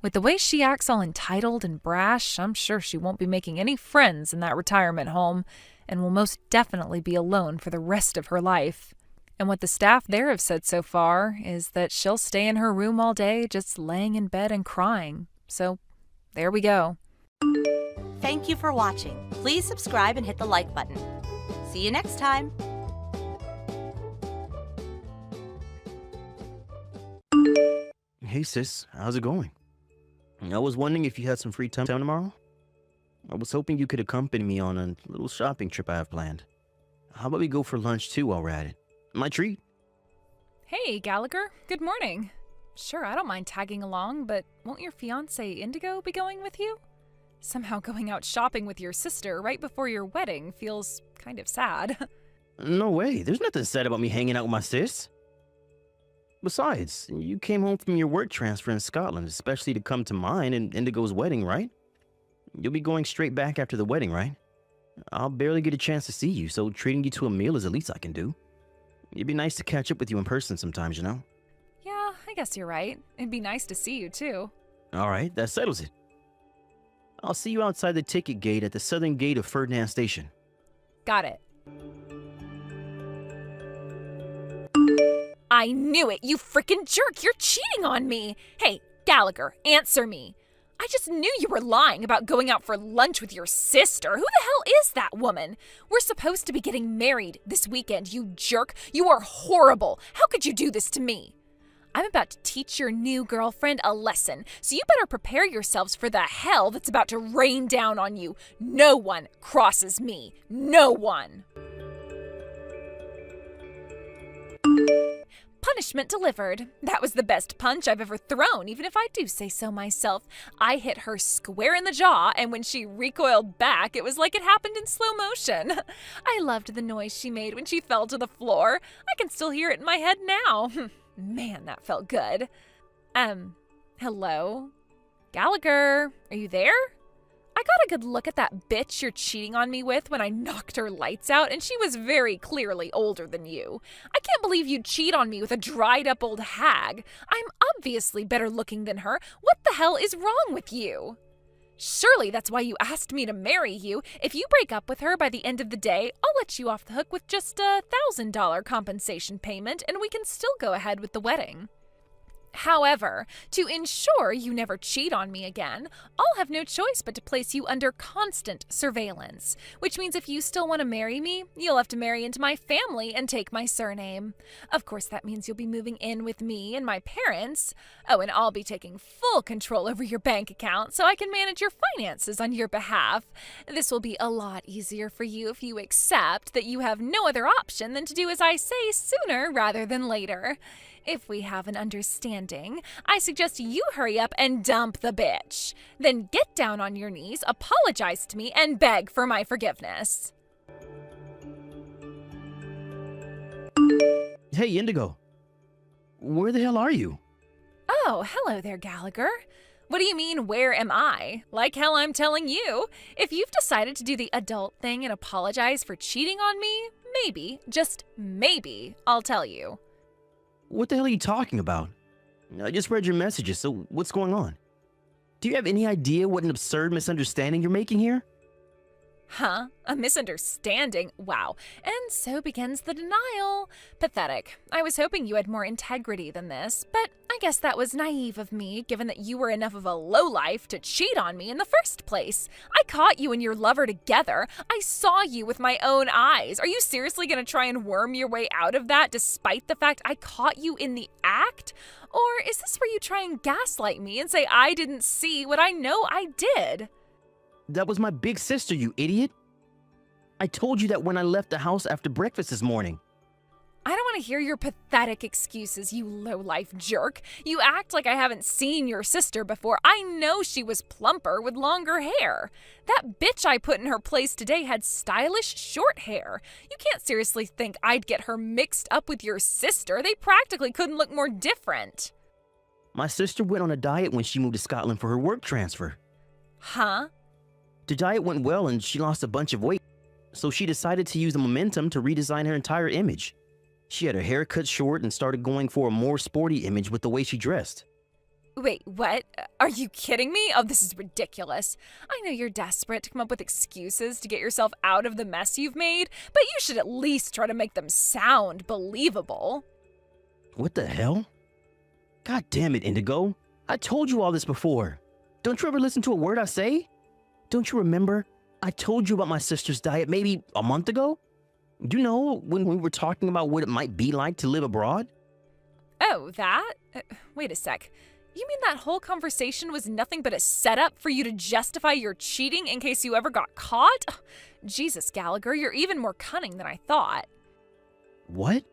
With the way she acts all entitled and brash, I'm sure she won't be making any friends in that retirement home and will most definitely be alone for the rest of her life. And what the staff there have said so far is that she'll stay in her room all day just laying in bed and crying. So there we go. Thank you for watching. Please subscribe and hit the like button. See you next time. Hey sis, how's it going? I was wondering if you had some free time tomorrow. I was hoping you could accompany me on a little shopping trip I have planned. How about we go for lunch too while we're at it? My treat. Hey, Gallagher. Good morning. Sure, I don't mind tagging along, but won't your fiancé Indigo be going with you? Somehow going out shopping with your sister right before your wedding feels kind of sad. No way, there's nothing sad about me hanging out with my sis. Besides, you came home from your work transfer in Scotland, especially to come to mine and Indigo's wedding, right? You'll be going straight back after the wedding, right? I'll barely get a chance to see you, so treating you to a meal is the least I can do. It'd be nice to catch up with you in person sometimes, you know? Yeah, I guess you're right. It'd be nice to see you, too. All right, that settles it. I'll see you outside the ticket gate at the southern gate of Ferdinand Station. Got it. I knew it, you frickin' jerk! You're cheating on me! Hey, Gallagher, answer me! I just knew you were lying about going out for lunch with your sister. Who the hell is that woman? We're supposed to be getting married this weekend, you jerk. You are horrible. How could you do this to me? I'm about to teach your new girlfriend a lesson, so you better prepare yourselves for the hell that's about to rain down on you. No one crosses me. No one. Punishment delivered. That was the best punch I've ever thrown, even if I do say so myself. I hit her square in the jaw, and when she recoiled back, it was like it happened in slow motion. I loved the noise she made when she fell to the floor. I can still hear it in my head now. Man, that felt good. Hello? Gallagher, are you there? I got a good look at that bitch you're cheating on me with when I knocked her lights out, and she was very clearly older than you. I can't believe you'd cheat on me with a dried-up old hag. I'm obviously better looking than her. What the hell is wrong with you? Surely that's why you asked me to marry you. If you break up with her by the end of the day, I'll let you off the hook with just $1,000 compensation payment, and we can still go ahead with the wedding. However, to ensure you never cheat on me again, I'll have no choice but to place you under constant surveillance, which means if you still want to marry me, you'll have to marry into my family and take my surname. Of course, that means you'll be moving in with me and my parents. Oh, and I'll be taking full control over your bank account so I can manage your finances on your behalf. This will be a lot easier for you if you accept that you have no other option than to do as I say sooner rather than later. If we have an understanding, I suggest you hurry up and dump the bitch. Then get down on your knees, apologize to me, and beg for my forgiveness. Hey, Indigo. Where the hell are you? Oh, hello there, Gallagher. What do you mean, where am I? Like hell I'm telling you. If you've decided to do the adult thing and apologize for cheating on me, maybe, just maybe, I'll tell you. What the hell are you talking about? I just read your messages, so what's going on? Do you have any idea what an absurd misunderstanding you're making here? Huh? A misunderstanding? Wow. And so begins the denial. Pathetic. I was hoping you had more integrity than this, but I guess that was naive of me, given that you were enough of a lowlife to cheat on me in the first place. I caught you and your lover together. I saw you with my own eyes. Are you seriously going to try and worm your way out of that despite the fact I caught you in the act? Or is this where you try and gaslight me and say I didn't see what I know I did? That was my big sister, you idiot. I told you that when I left the house after breakfast this morning. I don't want to hear your pathetic excuses, you low-life jerk. You act like I haven't seen your sister before. I know she was plumper with longer hair. That bitch I put in her place today had stylish short hair. You can't seriously think I'd get her mixed up with your sister. They practically couldn't look more different. My sister went on a diet when she moved to Scotland for her work transfer. Huh? The diet went well and she lost a bunch of weight, so she decided to use the momentum to redesign her entire image. She had her hair cut short and started going for a more sporty image with the way she dressed. Wait, what? Are you kidding me? Oh, this is ridiculous. I know you're desperate to come up with excuses to get yourself out of the mess you've made, but you should at least try to make them sound believable. What the hell? God damn it, Indigo. I told you all this before. Don't you ever listen to a word I say? Don't you remember? I told you about my sister's diet maybe a month ago? You know, when we were talking about what it might be like to live abroad? Oh, that? Wait a sec. You mean that whole conversation was nothing but a setup for you to justify your cheating in case you ever got caught? Ugh, Jesus, Gallagher, you're even more cunning than I thought. What?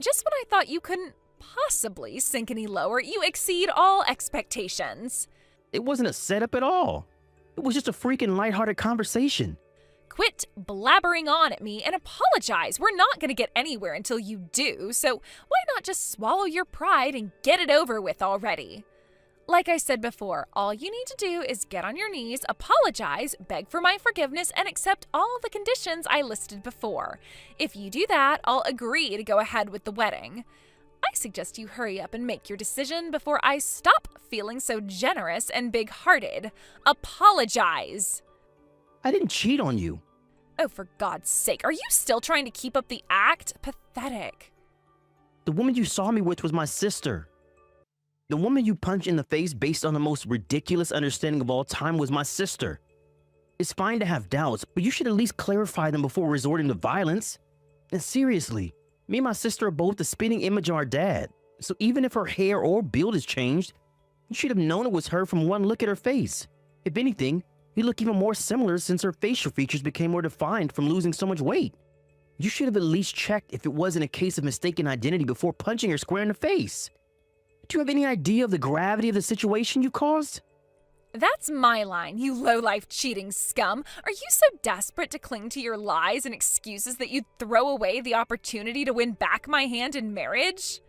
Just when I thought you couldn't possibly sink any lower, you exceed all expectations. It wasn't a setup at all. It was just a freaking lighthearted conversation. Quit blabbering on at me and apologize. We're not going to get anywhere until you do, so why not just swallow your pride and get it over with already? Like I said before, all you need to do is get on your knees, apologize, beg for my forgiveness, and accept all the conditions I listed before. If you do that, I'll agree to go ahead with the wedding. I suggest you hurry up and make your decision before I stop feeling so generous and big-hearted. Apologize. I didn't cheat on you. Oh, for God's sake, are you still trying to keep up the act? Pathetic. The woman you saw me with was my sister. The woman you punched in the face based on the most ridiculous understanding of all time was my sister. It's fine to have doubts, but you should at least clarify them before resorting to violence. And seriously, me and my sister are both the spitting image of our dad, so even if her hair or build has changed, you should have known it was her from one look at her face. If anything, you look even more similar since her facial features became more defined from losing so much weight. You should have at least checked if it wasn't a case of mistaken identity before punching her square in the face. Do you have any idea of the gravity of the situation you caused? That's my line, you low-life cheating scum. Are you so desperate to cling to your lies and excuses that you'd throw away the opportunity to win back my hand in marriage?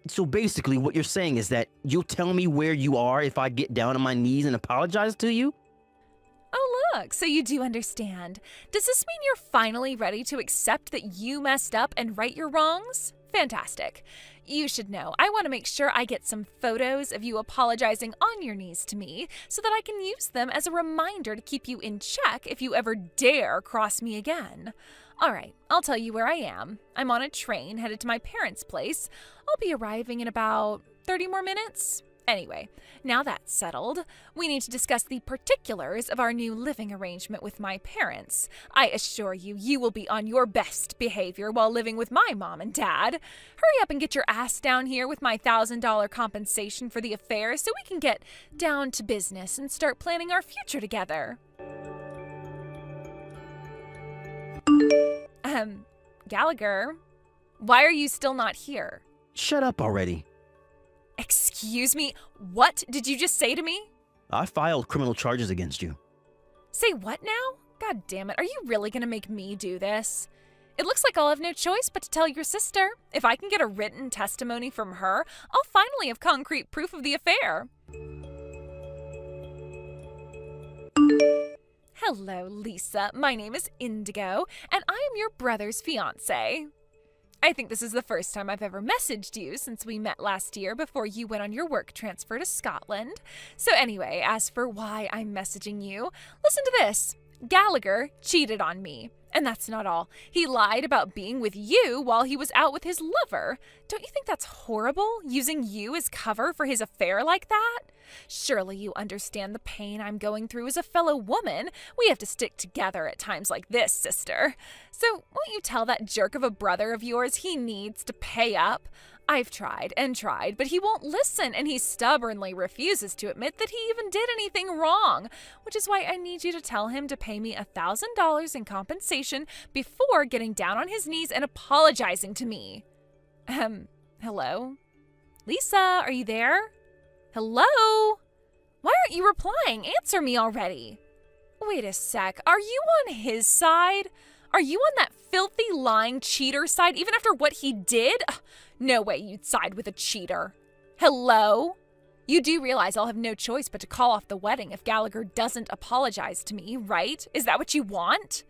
So basically what you're saying is that you'll tell me where you are if I get down on my knees and apologize to you? Oh, look, so you do understand. Does this mean you're finally ready to accept that you messed up and right your wrongs? Fantastic. You should know, I want to make sure I get some photos of you apologizing on your knees to me so that I can use them as a reminder to keep you in check if you ever dare cross me again. All right, I'll tell you where I am. I'm on a train headed to my parents' place. I'll be arriving in about 30 more minutes? Anyway, now that's settled, we need to discuss the particulars of our new living arrangement with my parents. I assure you, you will be on your best behavior while living with my mom and dad. Hurry up and get your ass down here with my $1,000 compensation for the affair so we can get down to business and start planning our future together. Gallagher, why are you still not here? Shut up already. Excuse me, what did you just say to me? I filed criminal charges against you. Say what now? God damn it, are you really gonna make me do this? It looks like I'll have no choice but to tell your sister. If I can get a written testimony from her, I'll finally have concrete proof of the affair. Hello, Lisa. My name is Indigo, and I am your brother's fiancé. I think this is the first time I've ever messaged you since we met last year before you went on your work transfer to Scotland. So anyway, as for why I'm messaging you, listen to this. Gallagher cheated on me. And that's not all. He lied about being with you while he was out with his lover. Don't you think that's horrible, using you as cover for his affair like that? Surely you understand the pain I'm going through as a fellow woman. We have to stick together at times like this, sister. So won't you tell that jerk of a brother of yours he needs to pay up? I've tried and tried, but he won't listen, and he stubbornly refuses to admit that he even did anything wrong, which is why I need you to tell him to pay me $1,000 in compensation before getting down on his knees and apologizing to me. Hello? Lisa, are you there? Hello? Why aren't you replying? Answer me already. Wait a sec, are you on his side? Are you on that filthy, lying cheater side even after what he did? Ugh, no way you'd side with a cheater. Hello? You do realize I'll have no choice but to call off the wedding if Gallagher doesn't apologize to me, right? Is that what you want?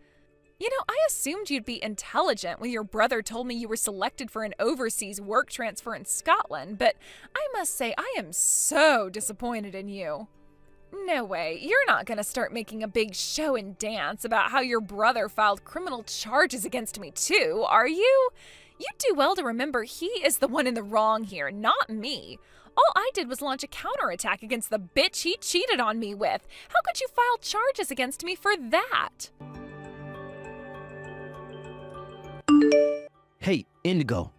You know, I assumed you'd be intelligent when your brother told me you were selected for an overseas work transfer in Scotland, but I must say I am so disappointed in you. No way, you're not gonna start making a big show and dance about how your brother filed criminal charges against me too, are you? You'd do well to remember he is the one in the wrong here, not me. All I did was launch a counterattack against the bitch he cheated on me with. How could you file charges against me for that? Hey, Indigo.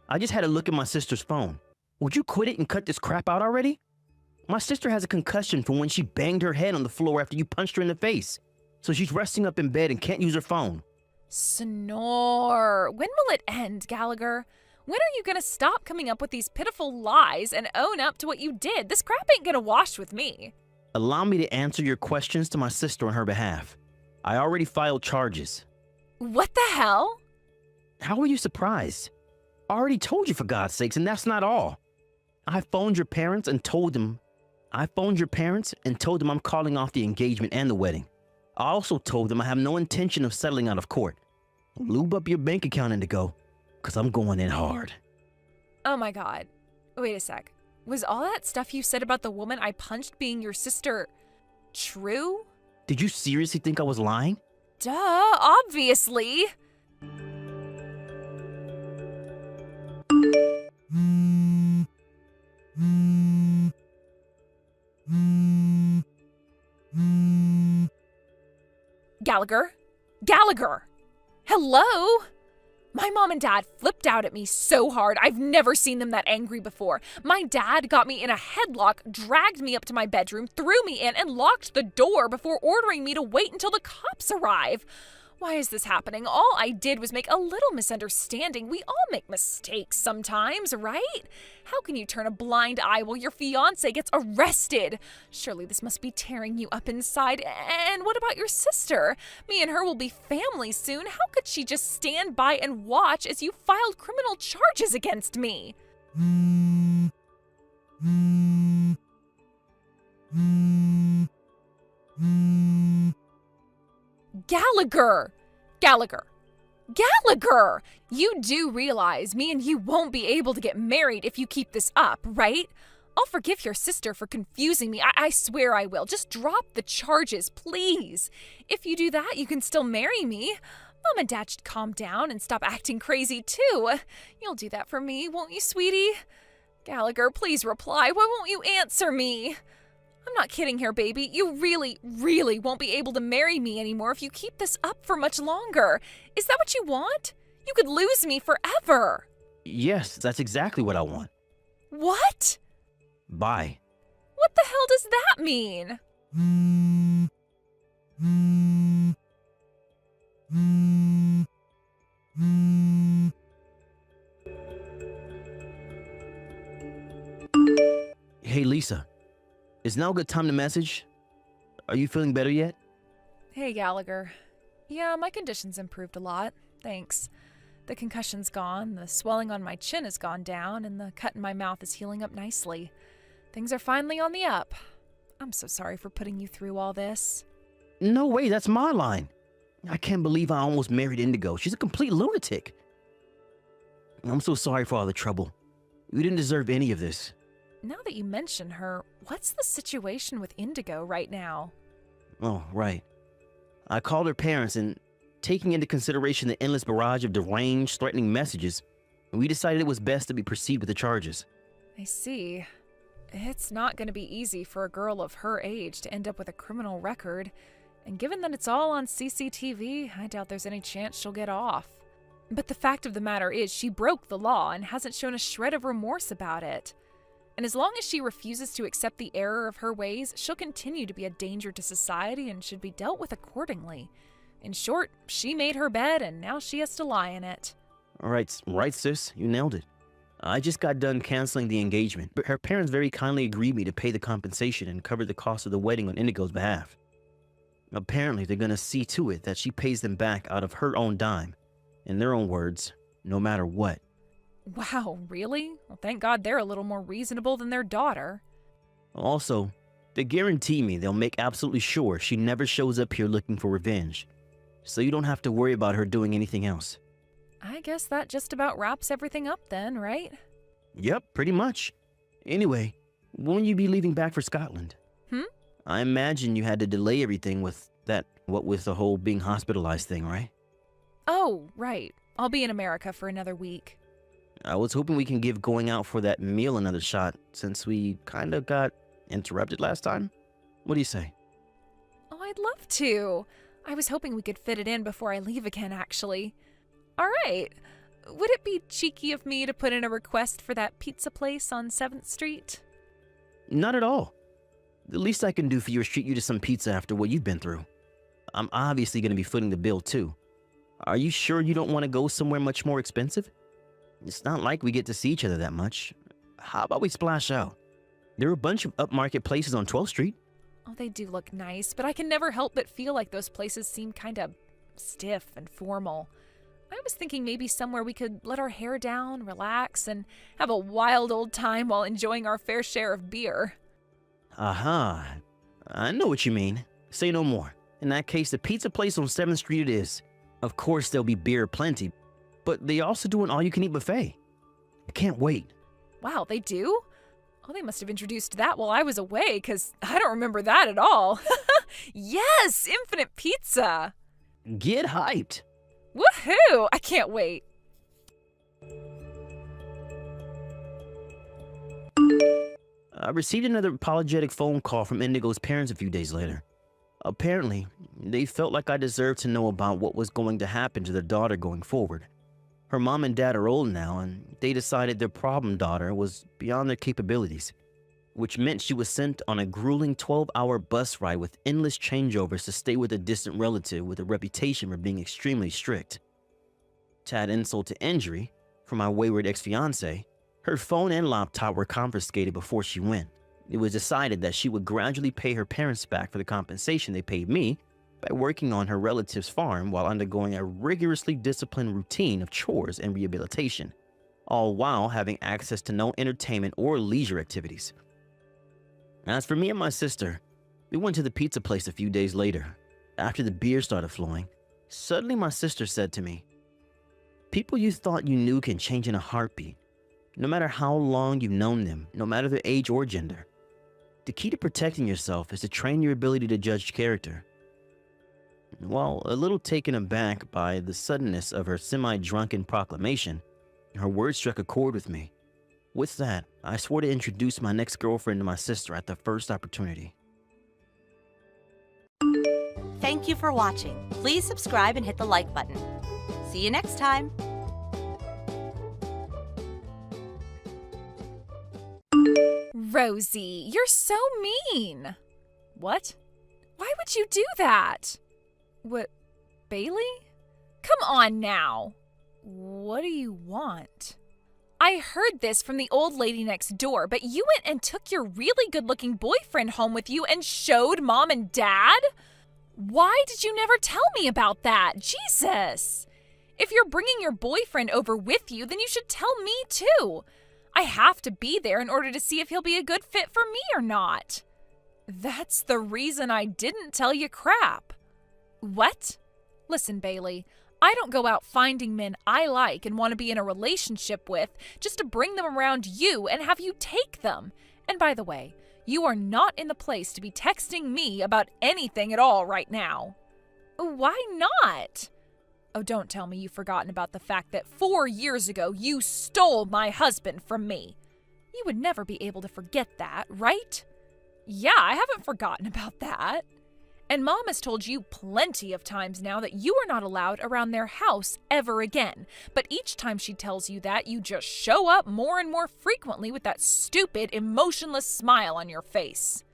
I just had a look at my sister's phone. Would you quit it and cut this crap out already? My sister has a concussion from when she banged her head on the floor after you punched her in the face. So she's resting up in bed and can't use her phone. Snore. When will it end, Gallagher? When are you gonna stop coming up with these pitiful lies and own up to what you did? This crap ain't gonna wash with me. Allow me to answer your questions to my sister on her behalf. I already filed charges. What the hell? How are you surprised? I already told you, for God's sakes, and that's not all. I phoned your parents and told them I'm calling off the engagement and the wedding. I also told them I have no intention of settling out of court. Lube up your bank account, Indigo, because I'm going in hard. Oh my God. Wait a sec. Was all that stuff you said about the woman I punched being your sister true? Did you seriously think I was lying? Duh, obviously. Gallagher? Gallagher! Hello? My mom and dad flipped out at me so hard. I've never seen them that angry before. My dad got me in a headlock, dragged me up to my bedroom, threw me in, and locked the door before ordering me to wait until the cops arrive. Why is this happening? All I did was make a little misunderstanding. We all make mistakes sometimes, right? How can you turn a blind eye while your fiancé gets arrested? Surely this must be tearing you up inside. And what about your sister? Me and her will be family soon. How could she just stand by and watch as you filed criminal charges against me? Gallagher! Gallagher! Gallagher! You do realize me and you won't be able to get married if you keep this up, right? I'll forgive your sister for confusing me. I swear I will. Just drop the charges, please. If you do that, you can still marry me. Mom and Dad should calm down and stop acting crazy, too. You'll do that for me, won't you, sweetie? Gallagher, please reply. Why won't you answer me? I'm not kidding here, baby. You really, really won't be able to marry me anymore if you keep this up for much longer. Is that what you want? You could lose me forever. Yes, that's exactly what I want. What? Bye. What the hell does that mean? Hey, Lisa. Is now a good time to message? Are you feeling better yet? Hey, Gallagher. Yeah, my condition's improved a lot. Thanks. The concussion's gone, the swelling on my chin has gone down, and the cut in my mouth is healing up nicely. Things are finally on the up. I'm so sorry for putting you through all this. No way, that's my line. I can't believe I almost married Indigo. She's a complete lunatic. I'm so sorry for all the trouble. You didn't deserve any of this. Now that you mention her, what's the situation with Indigo right now? Oh, right. I called her parents and, taking into consideration the endless barrage of deranged, threatening messages, we decided it was best that we proceed with the charges. I see. It's not going to be easy for a girl of her age to end up with a criminal record, and given that it's all on CCTV, I doubt there's any chance she'll get off. But the fact of the matter is she broke the law and hasn't shown a shred of remorse about it. And as long as she refuses to accept the error of her ways, she'll continue to be a danger to society and should be dealt with accordingly. In short, she made her bed and now she has to lie in it. All right, sis, you nailed it. I just got done canceling the engagement, but her parents very kindly agreed me to pay the compensation and cover the cost of the wedding on Indigo's behalf. Apparently, they're gonna see to it that she pays them back out of her own dime. In their own words, no matter what. Wow, really? Well, thank God they're a little more reasonable than their daughter. Also, they guarantee me they'll make absolutely sure she never shows up here looking for revenge, so you don't have to worry about her doing anything else. I guess that just about wraps everything up then, right? Yep, pretty much. Anyway, when will you be leaving back for Scotland? I imagine you had to delay everything with that, what with the whole being hospitalized thing, right? Oh, right. I'll be in America for another week. I was hoping we can give going out for that meal another shot, since we kinda got interrupted last time. What do you say? Oh, I'd love to. I was hoping we could fit it in before I leave again, actually. All right. Would it be cheeky of me to put in a request for that pizza place on 7th Street? Not at all. The least I can do for you is treat you to some pizza after what you've been through. I'm obviously going to be footing the bill too. Are you sure you don't want to go somewhere much more expensive? It's not like we get to see each other that much. How about we splash out? There are a bunch of upmarket places on 12th Street. Oh, they do look nice, but I can never help but feel like those places seem kind of stiff and formal. I was thinking maybe somewhere we could let our hair down, relax, and have a wild old time while enjoying our fair share of beer. Aha. I know what you mean. Say no more. In that case, the pizza place on 7th Street it is. Of course, there'll be beer plenty, but they also do an all-you-can-eat buffet. I can't wait. Wow, they do? Oh, they must have introduced that while I was away, because I don't remember that at all. Yes, infinite pizza. Get hyped. Woohoo! I can't wait. I received another apologetic phone call from Indigo's parents a few days later. Apparently, they felt like I deserved to know about what was going to happen to their daughter going forward. Her mom and dad are old now, and they decided their problem daughter was beyond their capabilities, which meant she was sent on a grueling 12-hour bus ride with endless changeovers to stay with a distant relative with a reputation for being extremely strict. To add insult to injury, for my wayward ex-fiancé, her phone and laptop were confiscated before she went. It was decided that she would gradually pay her parents back for the compensation they paid me by working on her relative's farm while undergoing a rigorously disciplined routine of chores and rehabilitation, all while having access to no entertainment or leisure activities. As for me and my sister, we went to the pizza place a few days later. After the beer started flowing, suddenly my sister said to me, "People you thought you knew can change in a heartbeat, no matter how long you've known them, no matter their age or gender. The key to protecting yourself is to train your ability to judge character." While a little taken aback by the suddenness of her semi-drunken proclamation, her words struck a chord with me. With that, I swore to introduce my next girlfriend to my sister at the first opportunity. Thank you for watching. Please subscribe and hit the like button. See you next time. Rosie, you're so mean. What? Why would you do that? What, Bailey? Come on now. What do you want? I heard this from the old lady next door, but you went and took your really good-looking boyfriend home with you and showed Mom and Dad? Why did you never tell me about that? Jesus! If you're bringing your boyfriend over with you, then you should tell me too. I have to be there in order to see if he'll be a good fit for me or not. That's the reason I didn't tell you crap. What? Listen, Bailey, I don't go out finding men I like and want to be in a relationship with just to bring them around you and have you take them. And by the way, you are not in the place to be texting me about anything at all right now. Why not? Oh, don't tell me you've forgotten about the fact that 4 years ago you stole my husband from me. You would never be able to forget that, right? Yeah, I haven't forgotten about that. And Mom has told you plenty of times now that you are not allowed around their house ever again. But each time she tells you that, you just show up more and more frequently with that stupid, emotionless smile on your face.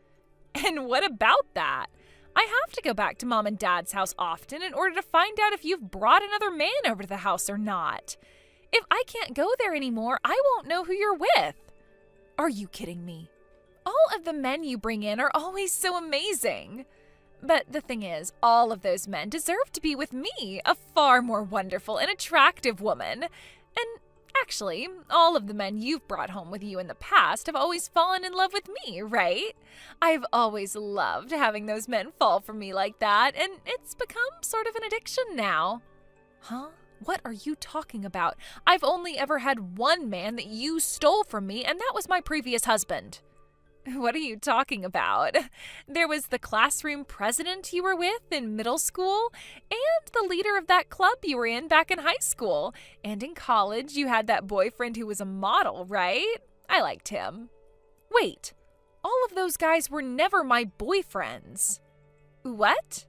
And what about that? I have to go back to Mom and Dad's house often in order to find out if you've brought another man over to the house or not. If I can't go there anymore, I won't know who you're with. Are you kidding me? All of the men you bring in are always so amazing. But the thing is, all of those men deserve to be with me, a far more wonderful and attractive woman. And actually, all of the men you've brought home with you in the past have always fallen in love with me, right? I've always loved having those men fall for me like that, and it's become sort of an addiction now. Huh? What are you talking about? I've only ever had one man that you stole from me, and that was my previous husband. What are you talking about? There was the classroom president you were with in middle school, and the leader of that club you were in back in high school. And in college, you had that boyfriend who was a model, right? I liked him. Wait, all of those guys were never my boyfriends. What?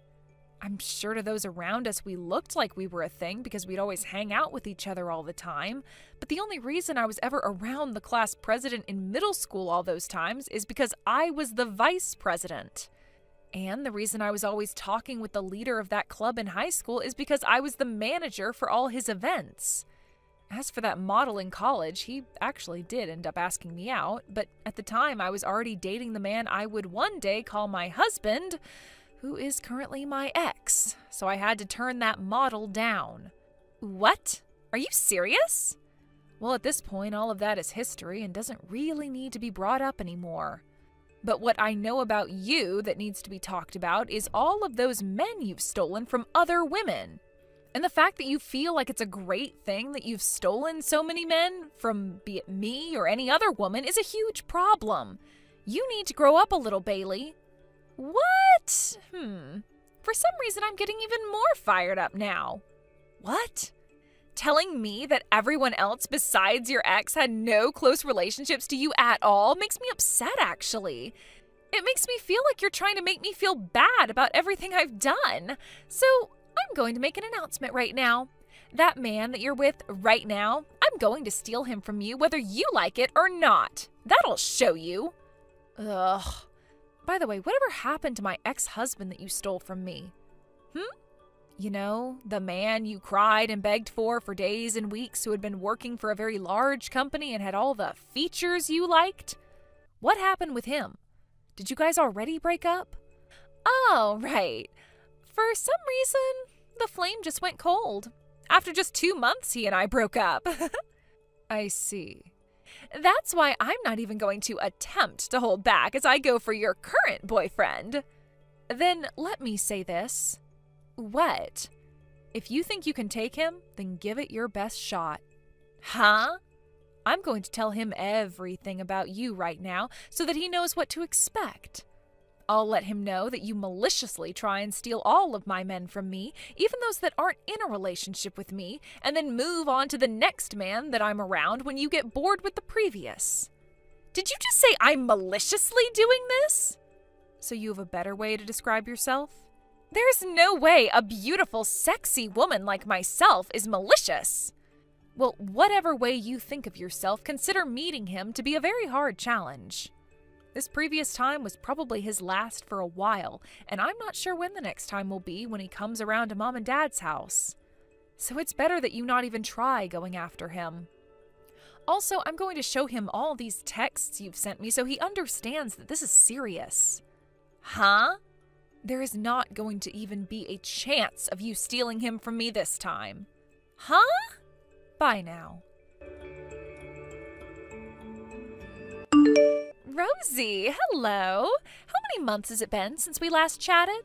I'm sure to those around us we looked like we were a thing because we'd always hang out with each other all the time. But the only reason I was ever around the class president in middle school all those times is because I was the vice president. And the reason I was always talking with the leader of that club in high school is because I was the manager for all his events. As for that model in college, he actually did end up asking me out, but at the time I was already dating the man I would one day call my husband, who is currently my ex, so I had to turn that model down. What? Are you serious? Well, at this point, all of that is history and doesn't really need to be brought up anymore. But what I know about you that needs to be talked about is all of those men you've stolen from other women. And the fact that you feel like it's a great thing that you've stolen so many men from be it me or any other woman is a huge problem. You need to grow up a little, Bailey. What? For some reason, I'm getting even more fired up now. What? Telling me that everyone else besides your ex had no close relationships to you at all makes me upset, actually. It makes me feel like you're trying to make me feel bad about everything I've done. So I'm going to make an announcement right now. That man that you're with right now, I'm going to steal him from you whether you like it or not. That'll show you. Ugh. By the way, whatever happened to my ex-husband that you stole from me? You know, the man you cried and begged for days and weeks who had been working for a very large company and had all the features you liked? What happened with him? Did you guys already break up? Oh, right. For some reason, the flame just went cold. After just 2 months, he and I broke up. I see. That's why I'm not even going to attempt to hold back as I go for your current boyfriend. Then let me say this. What? If you think you can take him, then give it your best shot. Huh? I'm going to tell him everything about you right now so that he knows what to expect. I'll let him know that you maliciously try and steal all of my men from me, even those that aren't in a relationship with me, and then move on to the next man that I'm around when you get bored with the previous. Did you just say I'm maliciously doing this? So you have a better way to describe yourself? There's no way a beautiful, sexy woman like myself is malicious. Well, whatever way you think of yourself, consider meeting him to be a very hard challenge. This previous time was probably his last for a while, and I'm not sure when the next time will be when he comes around to Mom and Dad's house. So it's better that you not even try going after him. Also, I'm going to show him all these texts you've sent me so he understands that this is serious. Huh? There is not going to even be a chance of you stealing him from me this time. Huh? Bye now. Rosie, hello. How many months has it been since we last chatted?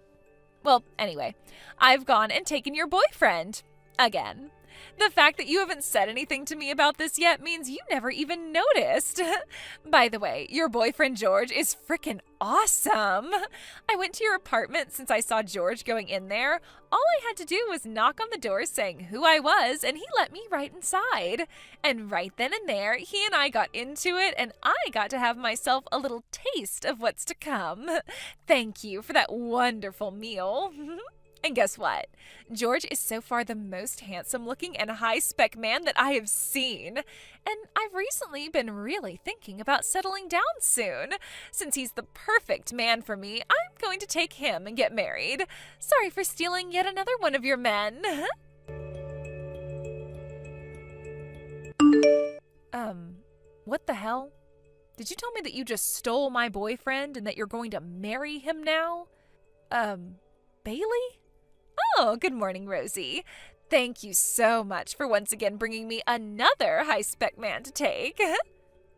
Well, anyway, I've gone and taken your boyfriend. Again. The fact that you haven't said anything to me about this yet means you never even noticed. By the way, your boyfriend George is frickin' awesome. I went to your apartment since I saw George going in there. All I had to do was knock on the door saying who I was, and he let me right inside. And right then and there, he and I got into it, and I got to have myself a little taste of what's to come. Thank you for that wonderful meal. And guess what? George is so far the most handsome-looking and high-spec man that I have seen. And I've recently been really thinking about settling down soon. Since he's the perfect man for me, I'm going to take him and get married. Sorry for stealing yet another one of your men. What the hell? Did you tell me that you just stole my boyfriend and that you're going to marry him now? Bailey? Oh, good morning, Rosie. Thank you so much for once again bringing me another high-spec man to take.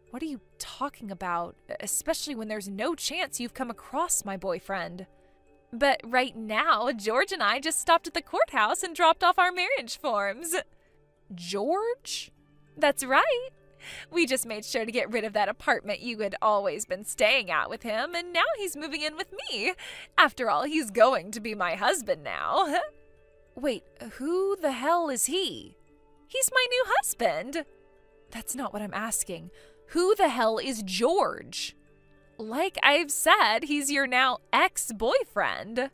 What are you talking about, especially when there's no chance you've come across my boyfriend? But right now, George and I just stopped at the courthouse and dropped off our marriage forms. George? That's right. We just made sure to get rid of that apartment you had always been staying at with him, and now he's moving in with me. After all, he's going to be my husband now. Wait, who the hell is he? He's my new husband. That's not what I'm asking. Who the hell is George? Like I've said, he's your now ex-boyfriend.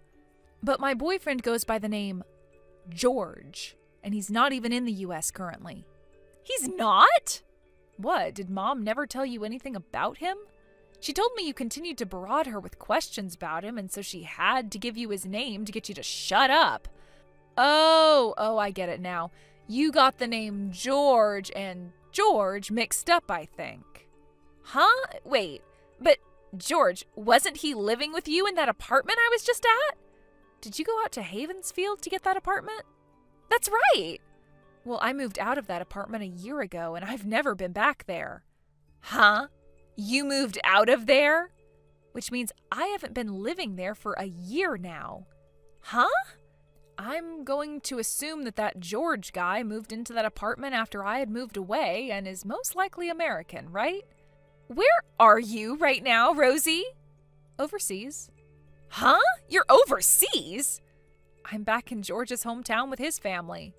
But my boyfriend goes by the name George, and he's not even in the U.S. currently. He's not? What, did Mom never tell you anything about him? She told me you continued to barrage her with questions about him, and so she had to give you his name to get you to shut up. Oh, I get it now. You got the name George and George mixed up, I think. Huh? Wait, but George, wasn't he living with you in that apartment I was just at? Did you go out to Havensfield to get that apartment? That's right. Well, I moved out of that apartment a year ago, and I've never been back there. Huh? You moved out of there? Which means I haven't been living there for a year now. Huh? I'm going to assume that George guy moved into that apartment after I had moved away and is most likely American, right? Where are you right now, Rosie? Overseas. Huh? You're overseas? I'm back in George's hometown with his family.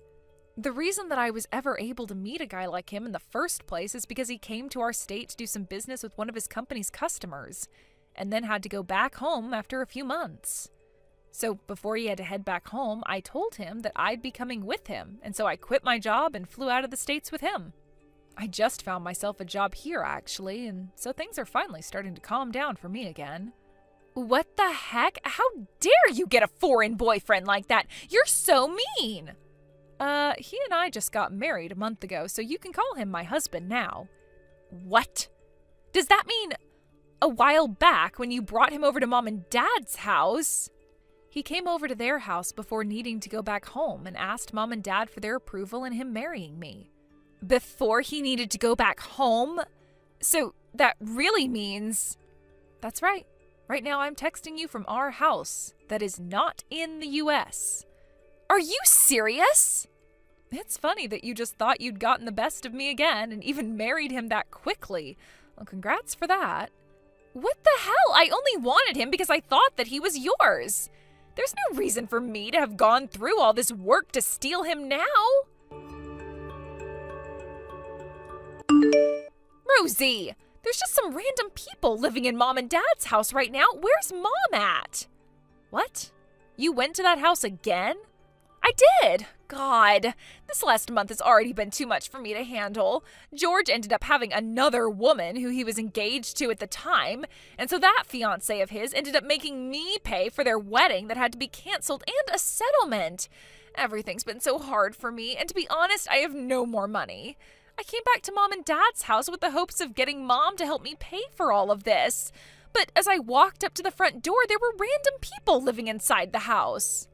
The reason that I was ever able to meet a guy like him in the first place is because he came to our state to do some business with one of his company's customers, and then had to go back home after a few months. So before he had to head back home, I told him that I'd be coming with him, and so I quit my job and flew out of the States with him. I just found myself a job here, actually, and so things are finally starting to calm down for me again. What the heck? How dare you get a foreign boyfriend like that? You're so mean! He and I just got married a month ago, so you can call him my husband now. What? Does that mean a while back when you brought him over to Mom and Dad's house? He came over to their house before needing to go back home and asked Mom and Dad for their approval in him marrying me. Before he needed to go back home? So that really means... That's right. Right now I'm texting you from our house that is not in the U.S. Are you serious? It's funny that you just thought you'd gotten the best of me again and even married him that quickly. Well, congrats for that. What the hell? I only wanted him because I thought that he was yours. There's no reason for me to have gone through all this work to steal him now. Rosie, there's just some random people living in Mom and Dad's house right now. Where's Mom at? What? You went to that house again? I did. God, this last month has already been too much for me to handle. George ended up having another woman who he was engaged to at the time, and so that fiancé of his ended up making me pay for their wedding that had to be canceled and a settlement. Everything's been so hard for me, and to be honest, I have no more money. I came back to Mom and Dad's house with the hopes of getting Mom to help me pay for all of this. But as I walked up to the front door, there were random people living inside the house.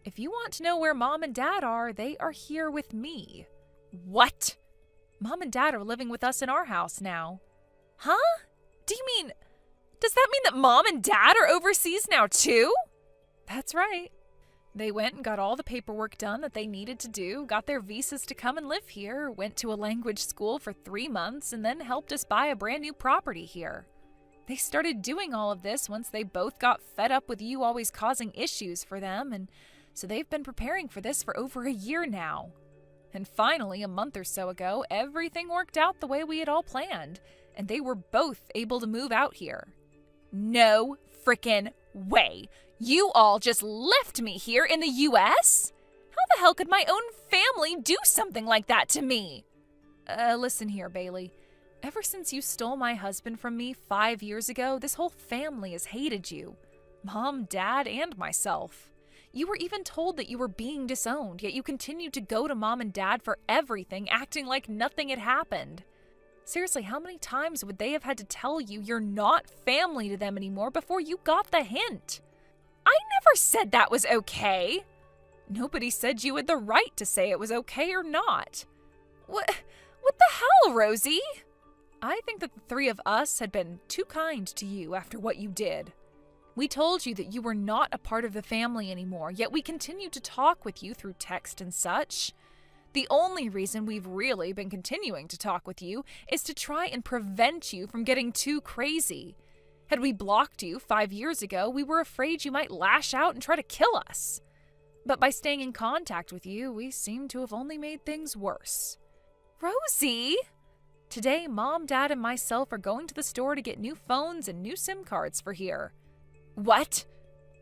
If you want to know where Mom and Dad are, they are here with me. What? Mom and Dad are living with us in our house now. Huh? Does that mean that Mom and Dad are overseas now too? That's right. They went and got all the paperwork done that they needed to do, got their visas to come and live here, went to a language school for 3 months, and then helped us buy a brand new property here. They started doing all of this once they both got fed up with you always causing issues for them, and so they've been preparing for this for over a year now. And finally, a month or so ago, everything worked out the way we had all planned, and they were both able to move out here. No frickin' way! You all just left me here in the US? How the hell could my own family do something like that to me? Listen here, Bailey. Ever since you stole my husband from me 5 years ago, this whole family has hated you. Mom, Dad, and myself. You were even told that you were being disowned, yet you continued to go to Mom and Dad for everything, acting like nothing had happened. Seriously, how many times would they have had to tell you you're not family to them anymore before you got the hint? I never said that was okay. Nobody said you had the right to say it was okay or not. What the hell, Rosie? I think that the 3 of us had been too kind to you after what you did. We told you that you were not a part of the family anymore, yet we continued to talk with you through text and such. The only reason we've really been continuing to talk with you is to try and prevent you from getting too crazy. Had we blocked you 5 years ago, we were afraid you might lash out and try to kill us. But by staying in contact with you, we seem to have only made things worse. Rosie! Today, Mom, Dad, and myself are going to the store to get new phones and new SIM cards for here. What?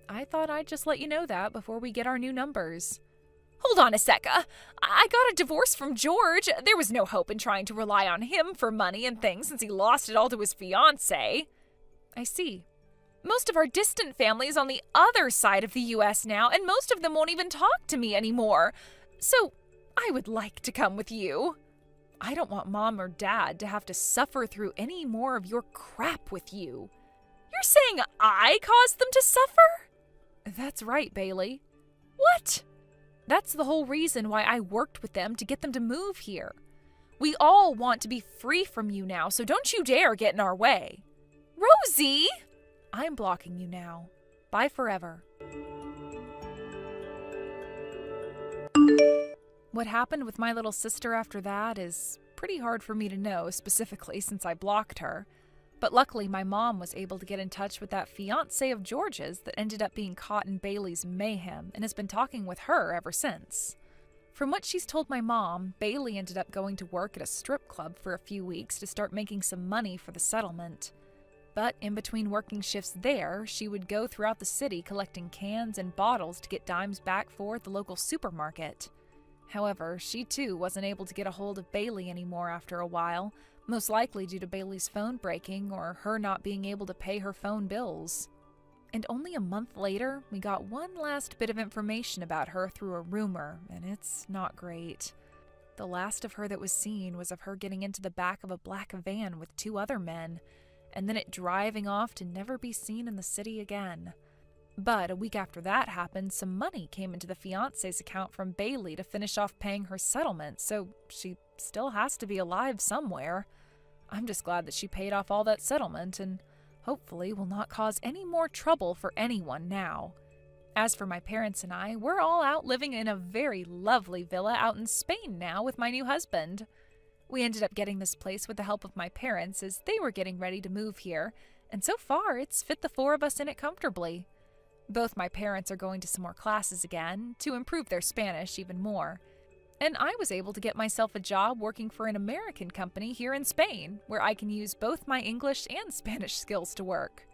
I thought I'd just let you know that before we get our new numbers. Hold on a sec. I got a divorce from George. There was no hope in trying to rely on him for money and things since he lost it all to his fiancée. I see. Most of our distant family is on the other side of the US now, and most of them won't even talk to me anymore. So, I would like to come with you. I don't want Mom or Dad to have to suffer through any more of your crap with you. You're saying I caused them to suffer? That's right, Bailey. What? That's the whole reason why I worked with them to get them to move here. We all want to be free from you now, so don't you dare get in our way. Rosie! I'm blocking you now. Bye forever. What happened with my little sister after that is pretty hard for me to know specifically since I blocked her. But luckily my mom was able to get in touch with that fiancé of George's that ended up being caught in Bailey's mayhem and has been talking with her ever since. From what she's told my mom, Bailey ended up going to work at a strip club for a few weeks to start making some money for the settlement. But in between working shifts there, she would go throughout the city collecting cans and bottles to get dimes back for at the local supermarket. However, she too wasn't able to get a hold of Bailey anymore after a while, most likely due to Bailey's phone breaking or her not being able to pay her phone bills. And only a month later, we got one last bit of information about her through a rumor, and it's not great. The last of her that was seen was of her getting into the back of a black van with 2 other men, and then it driving off to never be seen in the city again. But a week after that happened, some money came into the fiancé's account from Bailey to finish off paying her settlement, so she still has to be alive somewhere. I'm just glad that she paid off all that settlement and hopefully will not cause any more trouble for anyone now. As for my parents and I, we're all out living in a very lovely villa out in Spain now with my new husband. We ended up getting this place with the help of my parents as they were getting ready to move here, and so far it's fit the four of us in it comfortably. Both my parents are going to some more classes again to improve their Spanish even more. And I was able to get myself a job working for an American company here in Spain, where I can use both my English and Spanish skills to work.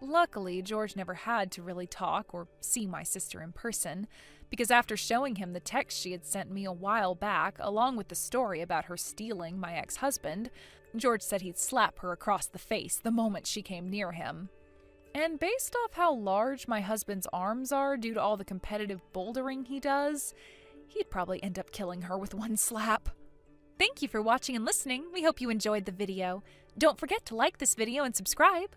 Luckily, George never had to really talk or see my sister in person, because after showing him the text she had sent me a while back, along with the story about her stealing my ex-husband, George said he'd slap her across the face the moment she came near him. And based off how large my husband's arms are due to all the competitive bouldering he does, he'd probably end up killing her with one slap. Thank you for watching and listening. We hope you enjoyed the video. Don't forget to like this video and subscribe.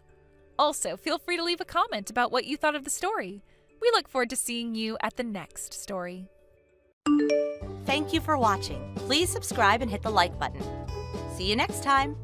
Also, feel free to leave a comment about what you thought of the story. We look forward to seeing you at the next story. Thank you for watching. Please subscribe and hit the like button. See you next time.